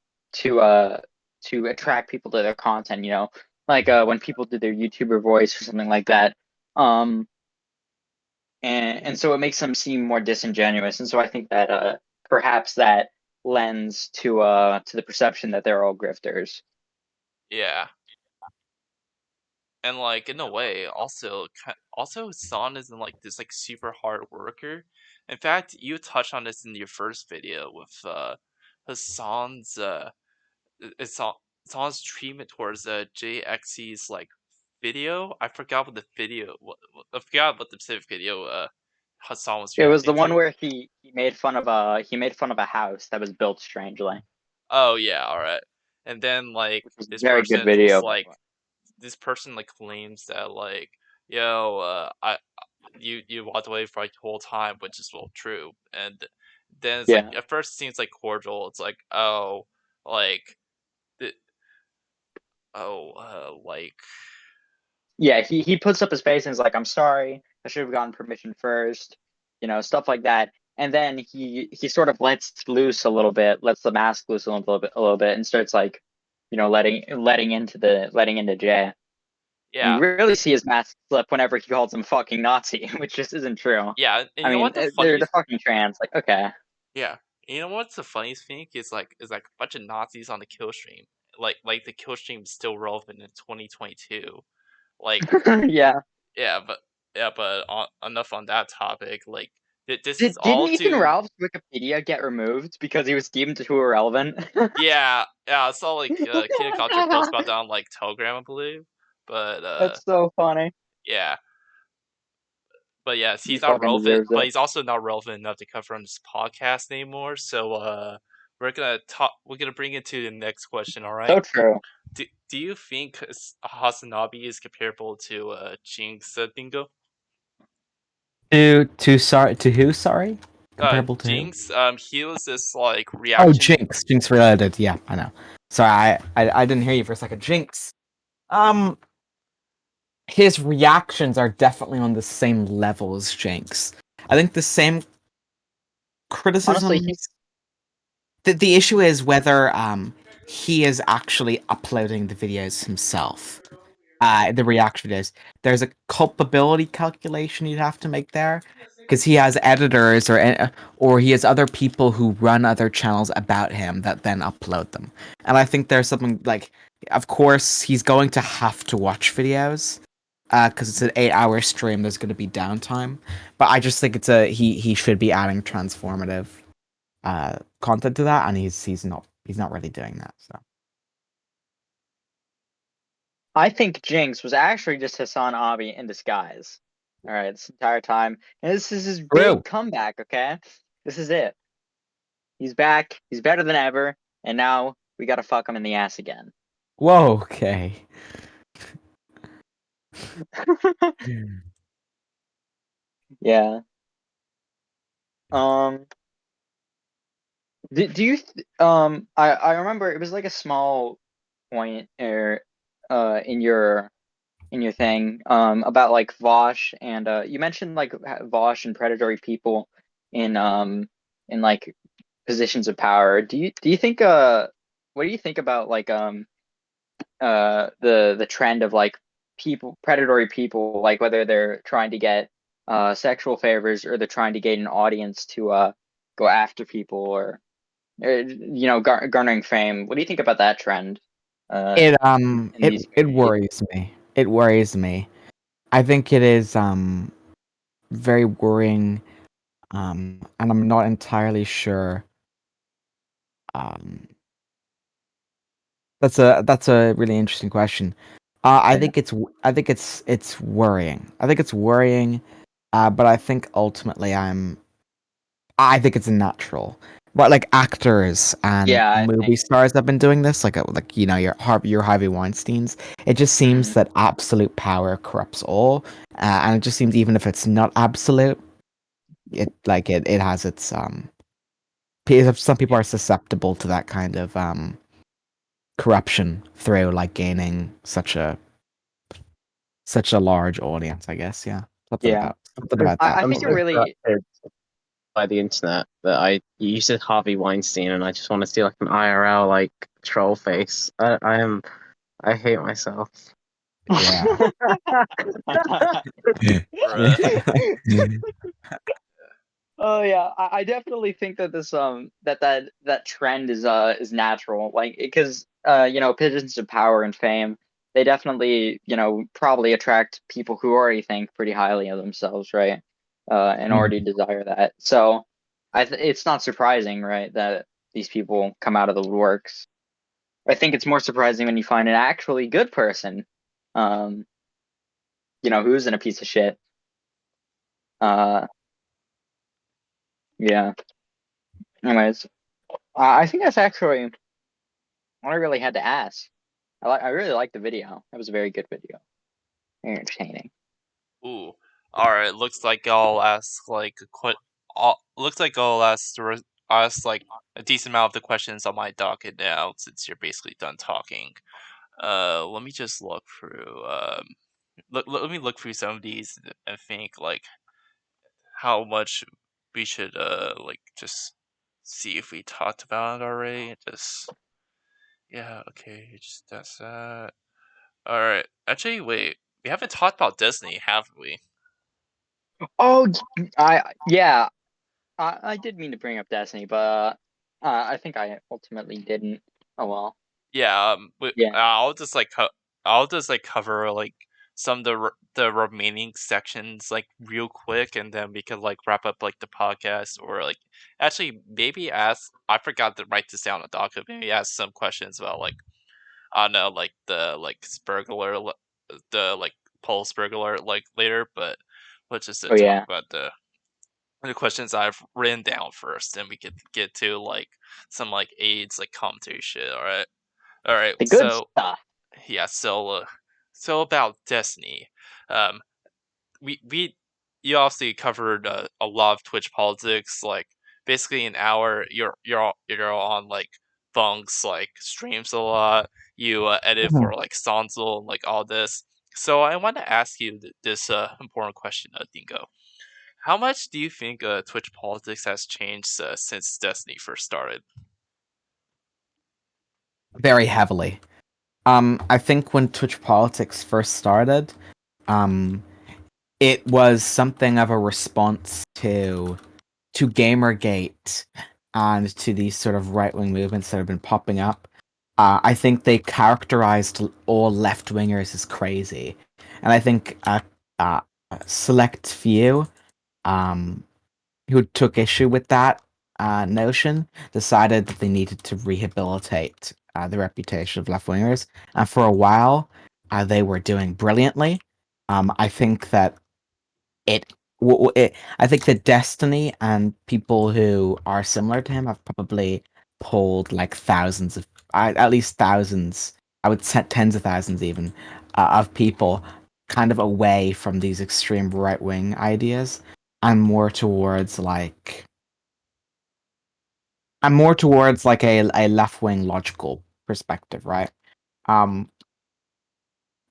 to attract people to their content. You know, like when people did their YouTuber voice or something like that. And so it makes them seem more disingenuous. And so I think that perhaps that lends to the perception that they're all grifters. Yeah. And like in a way, also Hassan isn't like this like super hard worker. In fact, you touched on this in your first video with Hassan's Hassan's treatment towards JXC's like video. I forgot what the video. I forgot what the specific video Hassan was It was reacting the one to. where he made fun of a house that was built strangely. Oh yeah, all right. And then like Which was a this very good person was video. like, this person like claims that like, yo, you walked away for like the whole time, which is well true. And then it's like Yeah. at first it seems like cordial. It's like, oh, like the like Yeah, he puts up his face and is like, I'm sorry, I should have gotten permission first, you know, stuff like that. And then he sort of lets loose a little bit, lets the mask loose a little bit, and starts like, you know, letting into Jay. And yeah. you really see his mask slip whenever he calls him fucking Nazi, which just isn't true. Yeah, and I you know mean, what the they're funniest fucking trans. Like, okay. Yeah. You know what's the funniest thing is like a bunch of Nazis on the kill stream. Like the kill stream is still relevant in 2022. Like Yeah. enough on that topic. Like this is Didn't all Ethan to Ralph's Wikipedia get removed because he was deemed too irrelevant? yeah. I saw like Kina Culture post about that on like Telegram, I believe. But That's so funny. yeah. But yes, He he's not fucking relevant, deserves but it. he's also not relevant enough to cover on this podcast anymore. So we're gonna bring it to the next question, all right? So true. Do you think Hasanabi is comparable to Jinx, Dingo? To who? Sorry, comparable to who? Jinx. He was this like Oh, reaction. Jinx related. Yeah, I know. Sorry, I didn't hear you for a second. Jinx. His reactions are definitely on the same level as Jinx. I think the same criticisms. Honestly, the issue is whether he is actually uploading the videos himself. The reaction videos. There's a culpability calculation you'd have to make there, because he has editors or he has other people who run other channels about him that then upload them. And I think there's something like, of course, he's going to have to watch videos, because it's an 8-hour stream. There's going to be downtime, but I just think he should be adding transformative content to that, and he's not really doing that. So I think Jinx was actually just Hassan Abi in disguise. All right, this entire time, and this is his big comeback. Okay, this is it. He's back. He's better than ever, and now we gotta fuck him in the ass again. Whoa, okay. Yeah. Do you I remember it was like a small point in your thing about like Vosh, and you mentioned like Vosh and predatory people in like positions of power. Do you think what do you think about like the trend of like predatory people, like whether they're trying to get sexual favors or they're trying to gain an audience to go after people, or you know, garnering fame? What do you think about that trend? It worries me. It worries me. I think it is very worrying, and I'm not entirely sure. That's a really interesting question. I think it's worrying. I think it's worrying, but I think ultimately I think it's natural. But like actors and movie stars have been doing this, like you know, your Harvey Weinstein's. It just seems that absolute power corrupts all, and it just seems even if it's not absolute, it has its some people are susceptible to that kind of corruption through like gaining such a large audience. I guess, yeah. Something about that. I think it really by the internet that you said Harvey Weinstein, and I just want to see like an IRL like troll face. I hate myself. Yeah. Oh yeah, I definitely think that this that trend is natural, like because pigeons of power and fame, they definitely probably attract people who already think pretty highly of themselves, right? And already desire that. So it's not surprising, right, that these people come out of the woodworks. I think it's more surprising when you find an actually good person, um, who isn't a piece of shit. Yeah. Anyways, I think that's actually what I really had to ask. I really liked the video. It was a very good video. Very entertaining. Ooh. Alright, looks like I'll ask like looks like I'll ask like a decent amount of the questions on my docket now since you're basically done talking. Let me just look through let me look through some of these and think like how much we should like just see if we talked about it already. Just yeah, okay, just that's that. Alright. Actually wait, we haven't talked about Disney, have we? Oh, yeah. I did mean to bring up Destiny, but I think I ultimately didn't. Oh well. Yeah, Yeah. I'll just like I'll just like cover like some of the remaining sections like real quick, and then we could like wrap up like the podcast, or like actually maybe ask. I forgot to write this down on the document. Maybe ask some questions about like I don't know, like the like Spurgler, the like Pulse Spurgler like later, but let's just Oh talk yeah. about the questions I've written down first, and we could get to like some like AIDS like commentary shit. All right. The good So stuff. yeah. So about Destiny, um, we you obviously covered a lot of Twitch politics. Like basically an hour. You're on like Funk's like streams a lot. You edit for like Sanzel and like all this. So I want to ask you this important question, Dingo. How much do you think Twitch politics has changed since Destiny first started? Very heavily. I think when Twitch politics first started, um, it was something of a response to Gamergate and to these sort of right wing movements that have been popping up. I think they characterized all left wingers as crazy, and I think a select few um, who took issue with that notion decided that they needed to rehabilitate the reputation of left wingers, and for a while, they were doing brilliantly. I think that it, I think that Destiny and people who are similar to him have probably pulled like thousands of, at least thousands, I would say tens of thousands even, of people kind of away from these extreme right wing ideas and more towards like a left wing logical perspective, right? Um,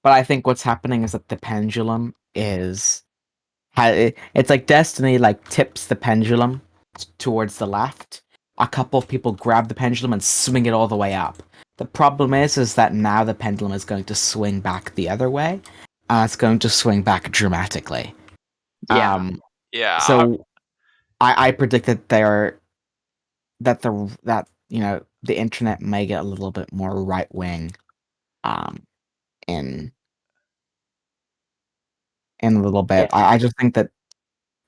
but I think what's happening is that the pendulum is it's like Destiny like tips the pendulum towards the left. A couple of people grab the pendulum and swing it all the way up. The problem is that now the pendulum is going to swing back the other way. It's going to swing back dramatically. Yeah. Yeah. So I predict that the internet may get a little bit more right wing, um, in a little bit. Yeah. I just think that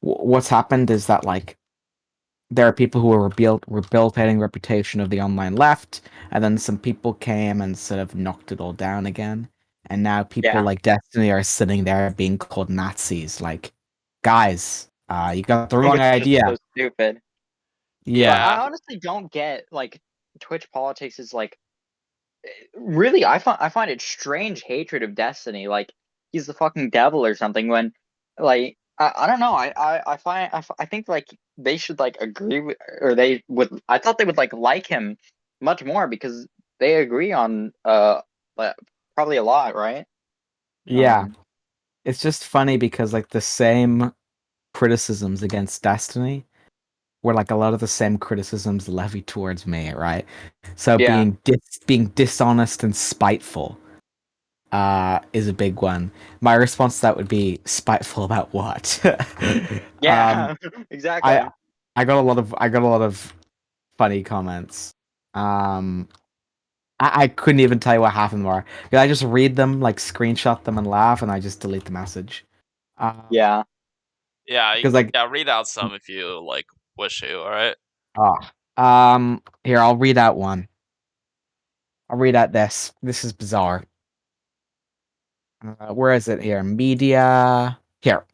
what's happened is that like there are people who are rehabilitating reputation of the online left, and then some people came and sort of knocked it all down again. And now people Yeah. like Destiny are sitting there being called Nazis. Like, guys, you got the wrong Which is just idea. so stupid. Yeah. But I honestly don't get like Twitch politics is like really I find it strange hatred of Destiny, like he's the fucking devil or something, when like I don't know, I think like they should like agree with, or they would, I thought they would like him much more because they agree on like, probably a lot, right? Yeah. It's just funny because like the same criticisms against Destiny were like a lot of the same criticisms levied towards me, right? So Yeah. being dishonest and spiteful is a big one. My response to that would be spiteful about what? Yeah, exactly. I got a lot of funny comments. I couldn't even tell you what half of them are. I just read them, like screenshot them and laugh, and I just delete the message. Yeah. Because like read out some if you like wish to. All right. Here, I'll read out one. I'll read out this. This is bizarre. Where is it here? Media. Here.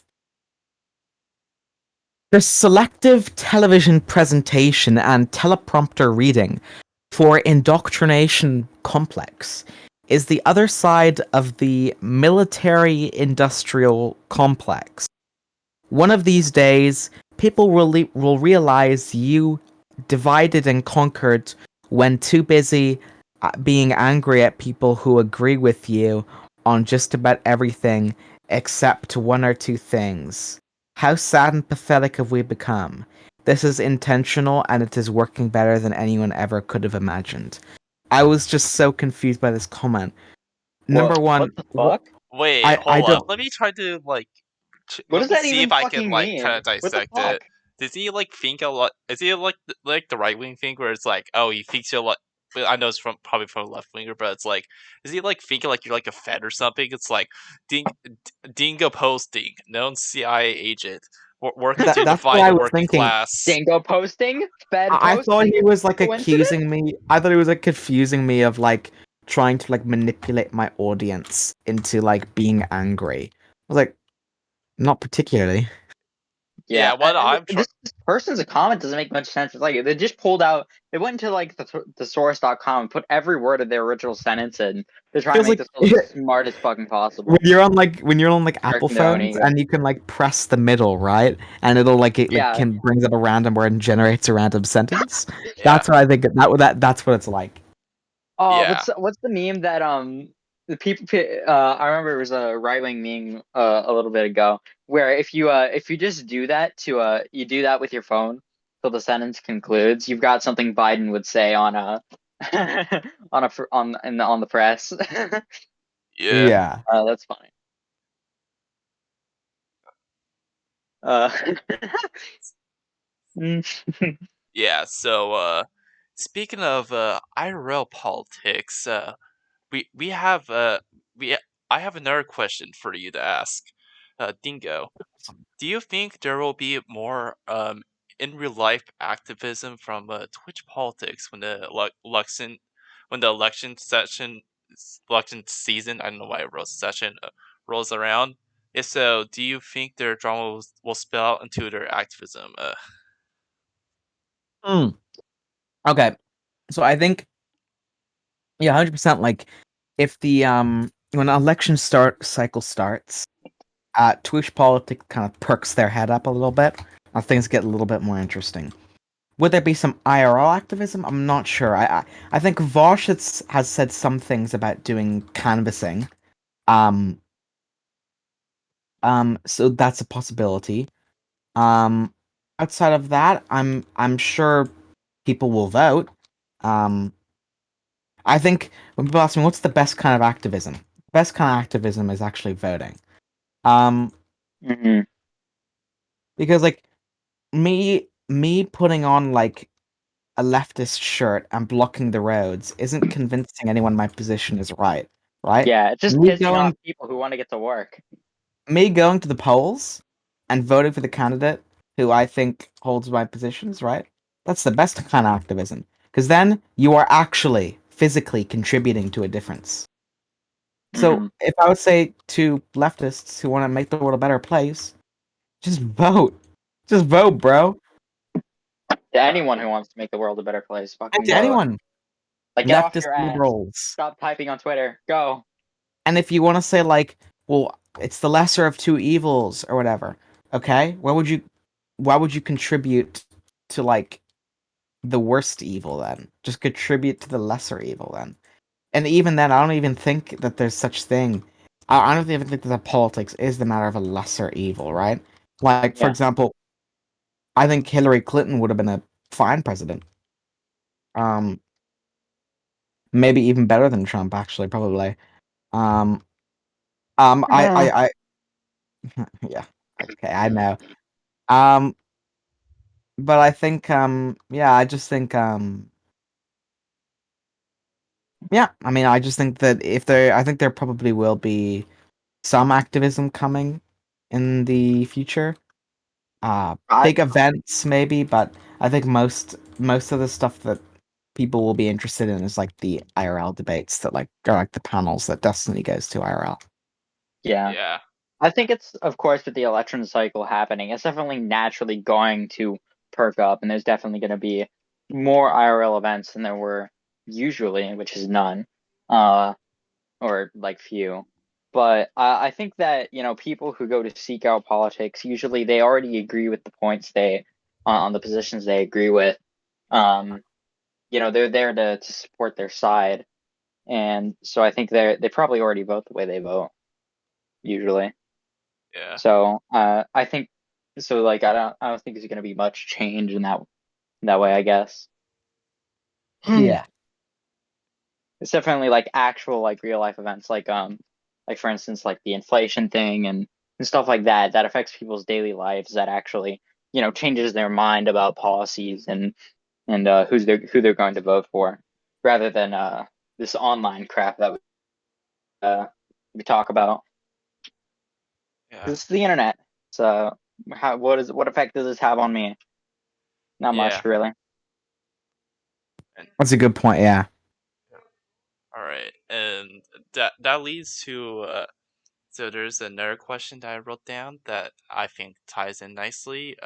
The selective television presentation and teleprompter reading for indoctrination complex is the other side of the military-industrial complex. One of these days, people will realize you divided and conquered when too busy being angry at people who agree with you on just about everything except one or two things. How sad and pathetic have we become? This is intentional and it is working better than anyone ever could have imagined. I was just so confused by this comment. Number one, What the fuck? Wait, I hold don't. up. Let me try to like. What Let does me that see even if I can fucking like mean? kind of What the dissect fuck? it. Does he like think a lot? Is he like the right wing thing where it's like, oh, he thinks you're like. I know it's from probably from a left winger, but it's like, is he like thinking like you're like a Fed or something? It's like Dingo posting, known CIA agent, working to That's what divide I the was working thinking. class. Dingo posting? Fed I thought posting? he was like Coincidence? accusing me. I thought he was like confusing me of like trying to like manipulate my audience into like being angry. I was like, not particularly. Yeah, Yeah, what I'm trying. this person's comment doesn't make much sense. It's like they just pulled out, they went into like the source.com and put every word of their original sentence in to try and Feels make like this look as smart as fucking possible. when you're on like Apple Stroking their own phones ego. and you can like press the middle, right? And it'll like it like Yeah, can brings up a random word and generates a random sentence. Yeah, That's what I think that's what it's like. oh, yeah, what's the meme that the people I remember it was a right wing meme a little bit ago where if you just do that to you do that with your phone till the sentence concludes, you've got something Biden would say on a on the press. yeah. Yeah. That's funny. Uh, Yeah, so speaking of IRL politics, we have we I have another question for you to ask. Dingo, do you think there will be more in real life activism from Twitch politics when the election season, I don't know why I wrote session, rolls around? If so, do you think their drama will spill out into their activism? Hmm. Okay. So I think, yeah, 100%, like if the when an election cycle starts, Twitch politics kind of perks their head up a little bit, and things get a little bit more interesting. Would there be some IRL activism? I'm not sure. I think Vosh has said some things about doing canvassing. Um so that's a possibility. Um Outside of that, I'm sure people will vote. Um I think when people ask me what's the best kind of activism, best kind of activism is actually voting. Um, mhm. because like me putting on like a leftist shirt and blocking the roads isn't convincing anyone my position is right, right? Yeah, it's just Me pissing off going people who want to get to work. me going to the polls and voting for the candidate who I think holds my positions, right? That's the best kind of activism. Because then you are actually physically contributing to a difference. So Mhm. if I would say to leftists who want to make the world a better place, just vote. Just vote, bro. To anyone who wants to make the world a better place, And fucking to vote. anyone, Like, get off leftist your ass. liberals. Stop typing on Twitter. Go. And if you want to say like, well, it's the lesser of two evils or whatever, okay? Why would you contribute to like the worst evil then? Just contribute to the lesser evil then. And even then, I don't even think that there's such thing. I don't even think that politics is the matter of a lesser evil, right? Like, for Yeah. example, I think Hillary Clinton would have been a fine president. Maybe even better than Trump, actually, probably. I yeah, okay, I know. But I think, yeah, I just think, yeah, I mean, I just think that I think there probably will be some activism coming in the future. Big events maybe, but I think most of the stuff that people will be interested in is like the IRL debates that like are like the panels that Destiny goes to IRL. Yeah. I think it's, of course, with the election cycle happening, it's definitely naturally going to perk up, and there's definitely going to be more IRL events than there were usually, which is none, or like few. But I think that, you know, people who go to seek out politics, usually they already agree with the points on the positions they agree with. You know, they're there to support their side, and so I think they probably already vote the way they vote usually. Yeah. So I think so. Like I don't think there's going to be much change in that way. I guess. Yeah. It's definitely like actual like real life events, like for instance like the inflation thing and stuff like that affects people's daily lives, that actually, you know, changes their mind about policies and who they're going to vote for, rather than this online crap that we talk about. Yeah. This is the internet. So what effect does this have on me? Not much, really. That's a good point. Yeah. All right, and that leads to so there's another question that I wrote down that I think ties in nicely.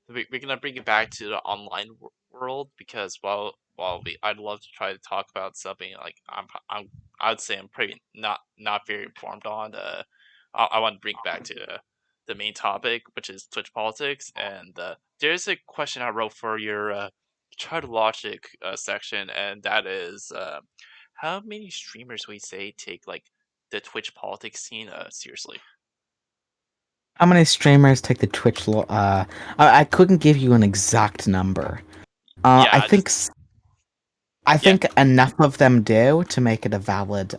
We're gonna bring it back to the online world, because while I'd love to try to talk about something like I'd say I'm pretty not very informed on. I want to bring it back to the main topic, which is Twitch politics, and there's a question I wrote for your try to logic section, and that is how many streamers we say take like the Twitch politics scene seriously? How many streamers take the Twitch? I couldn't give you an exact number. I think enough of them do to make it a valid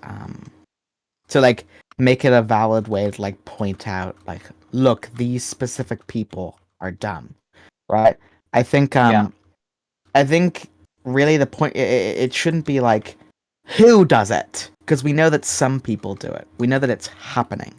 to like make it a valid way to like point out like, look, these specific people are dumb, right? I think I think really the point, it shouldn't be like who does it, because we know that some people do it. We know that it's happening.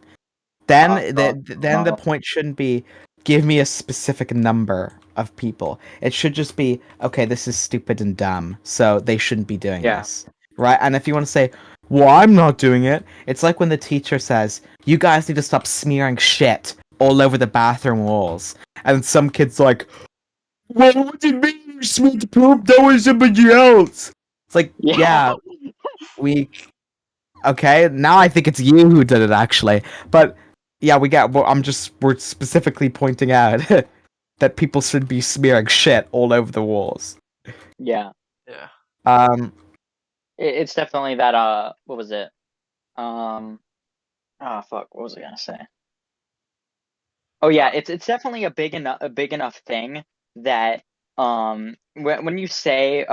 Then the point shouldn't be give me a specific number of people. It should just be, okay, this is stupid and dumb, so they shouldn't be doing this. Right? And if you want to say, well, I'm not doing it, it's like when the teacher says, you guys need to stop smearing shit all over the bathroom walls. And some kid's like, well, what do you mean you smeared the poop? That was somebody else. It's like, yeah, okay, now I think it's you who did it, actually. But yeah, we're specifically pointing out that people should be smearing shit all over the walls. Yeah. It's definitely that. What was it? Oh fuck, what was I gonna say? Oh yeah, it's definitely a big enough thing that when you say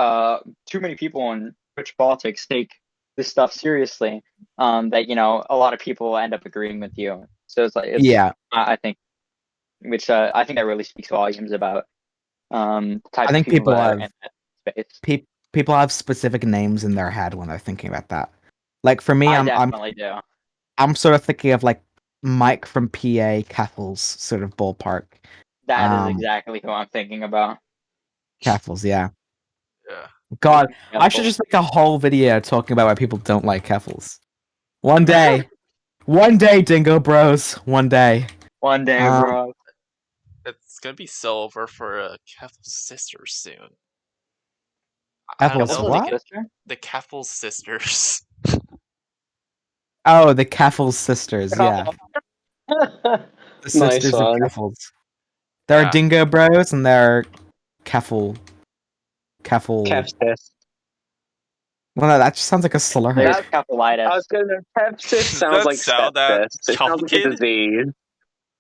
too many people in Twitch politics take this stuff seriously, that, you know, a lot of people end up agreeing with you. So I think, which I think that really speaks volumes about the type I think of people that are have in that space. people have specific names in their head when they're thinking about that. Like for me, I definitely do. I'm sort of thinking of like Mike from PA Keffels sort of ballpark. That is exactly who I'm thinking about. Keffels, yeah. Yeah. God, I should just make a whole video talking about why people don't like Keffels. One day. One day, Dingo Bros. One day. One day, bro. It's gonna be so over for Keffel's sister soon. Keffel's what? The Keffels sisters. Oh, the Keffels sisters, yeah. The Nice sisters of one. Keffels. There are Dingo Bros and there are Keffel. Keftis. Well, no, that just sounds like a slur. That's Kephalitis. I was gonna. Keftis sounds like sepsis. It sounds like a disease.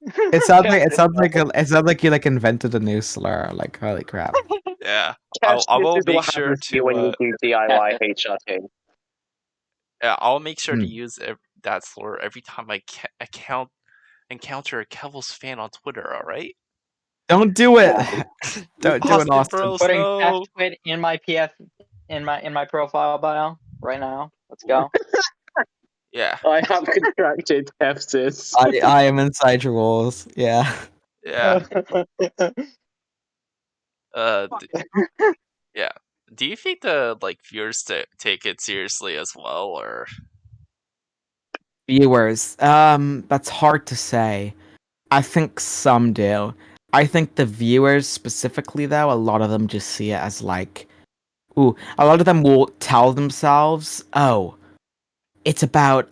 It sounds like you like invented a new slur. Like holy crap. Yeah, I Catch this will is make what sure happens to you when to. you do DIY HRT. Yeah, I'll make sure to Hmm. use that slur every time I encounter a Kevils fan on Twitter. All right. Don't do it. Yeah. Don't do it, Austin Austin. Bros. Putting No. Twit in my PF in my profile bio right now. Let's go. Yeah. I have contracted sepsis. I am inside your walls. Yeah. Yeah. Yeah. Do you think the viewers take it seriously as well, or? Viewers. That's hard to say. I think some do. I think the viewers specifically, though, a lot of them just see it as like, ooh. A lot of them will tell themselves, "Oh, it's about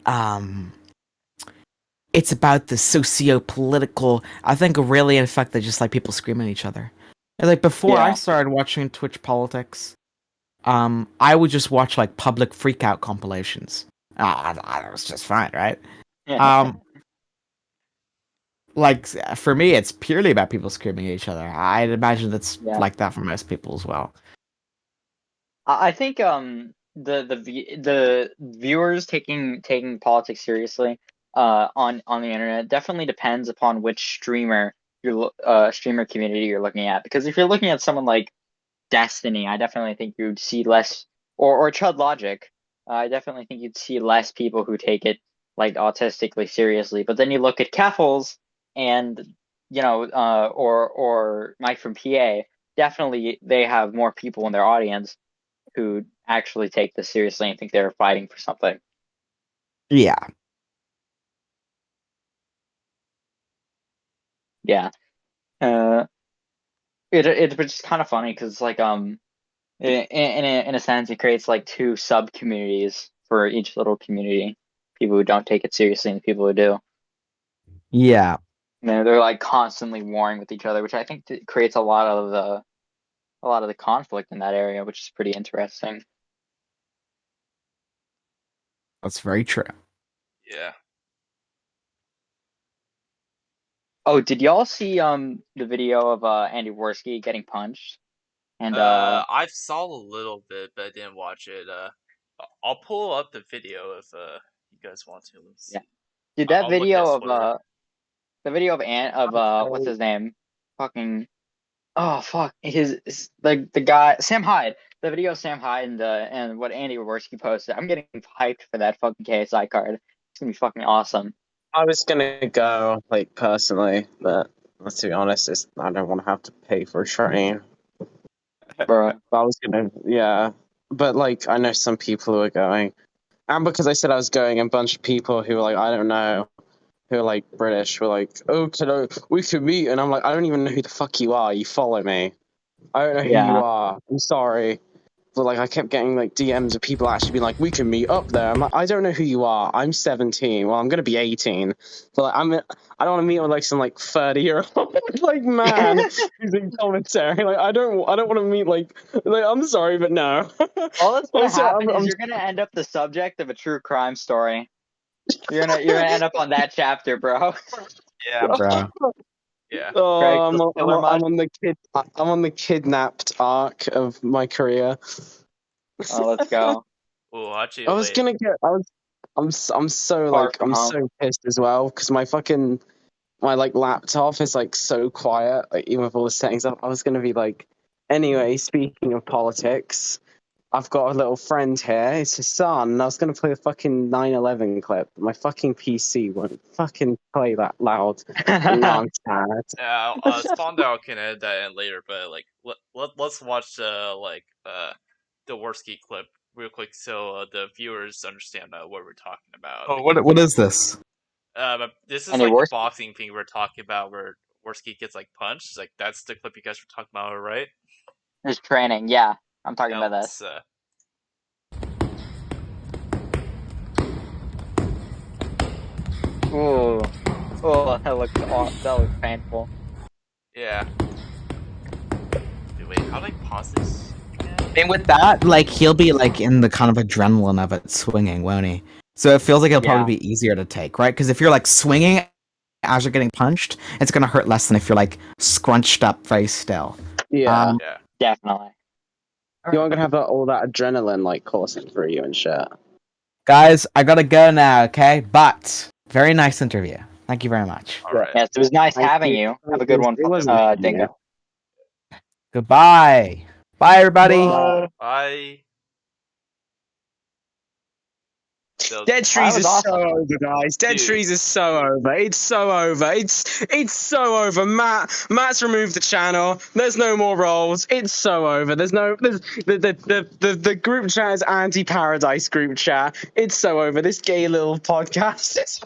it's about the socio-political." I think really, in fact, they just like people screaming at each other. And, like before I Yeah. started watching Twitch politics, I would just watch like public freakout compilations. That was just fine, right? Um, like for me, it's purely about people screaming at each other. I'd imagine that's Yeah. like that for most people as well. I think the viewers taking politics seriously on the internet definitely depends upon which streamer community you're looking at, because if you're looking at someone like Destiny, I definitely think you'd see less, or Chud Logic, I definitely think you'd see less people who take it like autistically seriously. But then you look at Keffels and or Mike from PA, definitely they have more people in their audience who actually take this seriously and think they're fighting for something. Yeah. Yeah. It's just kind of funny because like in a sense it creates like two sub communities for each little community. People who don't take it seriously and people who do. Yeah. They're like constantly warring with each other, which I think creates a lot of the conflict in that area, which is pretty interesting. That's very true. Yeah. Oh, did y'all see the video of Andy Worski getting punched? And I saw a little bit, but I didn't watch it. I'll pull up the video if you guys want to. Let's see. yeah, dude, that I'll look at video of Twitter. the video of what's his name? Fucking oh fuck the guy Sam Hyde. The video of Sam Hyde and what Andy Worski posted. I'm getting hyped for that fucking KSI card. It's gonna be fucking awesome. I was gonna go like personally, but let's be honest, I don't want to have to pay for a train. Bro. I was gonna, yeah, but like I know some people who are going, and because I said I was going, a bunch of people who were like, I don't know, who are like British were like, oh, we could meet, and I'm like, I don't even know who the fuck you are. You follow me. I don't know who you Yeah. are. I'm sorry. But like I kept getting like DMs of people actually being like, we can meet up there. I'm like, I don't know who you are. I'm 17. Well, I'm gonna be 18. So like I don't want to meet with like some like 30-year-old like man who's in commentary. Like I don't want to meet like I'm sorry, but no. All that's gonna Also, happen is you're gonna end up the subject of a true crime story. You're gonna end up on that chapter, bro. Yeah, bro. Yeah. Oh, I'm on the kidnapped arc of my career. Oh, let's go. Oh, actually, I was wait. gonna get. I'm so Far like from I'm home. so pissed as well because my like laptop is like so quiet, like even with all the settings up. I was gonna be like, anyway. Speaking of politics, I've got a little friend here. It's his son. And I was gonna play a fucking 9/11 clip. My fucking PC won't fucking play that loud. And now I'm sad. Yeah, Spondau can edit that in later, but like let's watch the Worski clip real quick so the viewers understand what we're talking about. Oh, what is this? This is Any like the worse? boxing thing we're talking about where Worski gets like punched. Like that's the clip you guys were talking about, right? There's training. Yeah, I'm talking Yeah, about that. Ooh. Oh, that looks awesome. That looks painful. Yeah. Wait, how do I pause this? And with that, like he'll be like in the kind of adrenaline of it swinging, won't he? So it feels like it'll probably be easier to take, right? Because if you're like swinging as you're getting punched, it's gonna hurt less than if you're like scrunched up very still. Yeah. Yeah. Definitely. You aren't gonna have all that adrenaline like coursing through you and shit. Guys, I gotta go now, okay? But very nice interview. Thank you very much. All right. Yes, it was nice Thank having you. you. Have a good one, It was nice, Dingo. Goodbye. Bye, everybody. Bye. So, Dead Trees was is awesome. so over, guys. Dead Dude. Trees is so over. It's so over. It's so over. Matt's removed the channel. There's no more roles. It's so over. There's the group chat is anti-paradise group chat. It's so over. This gay little podcast.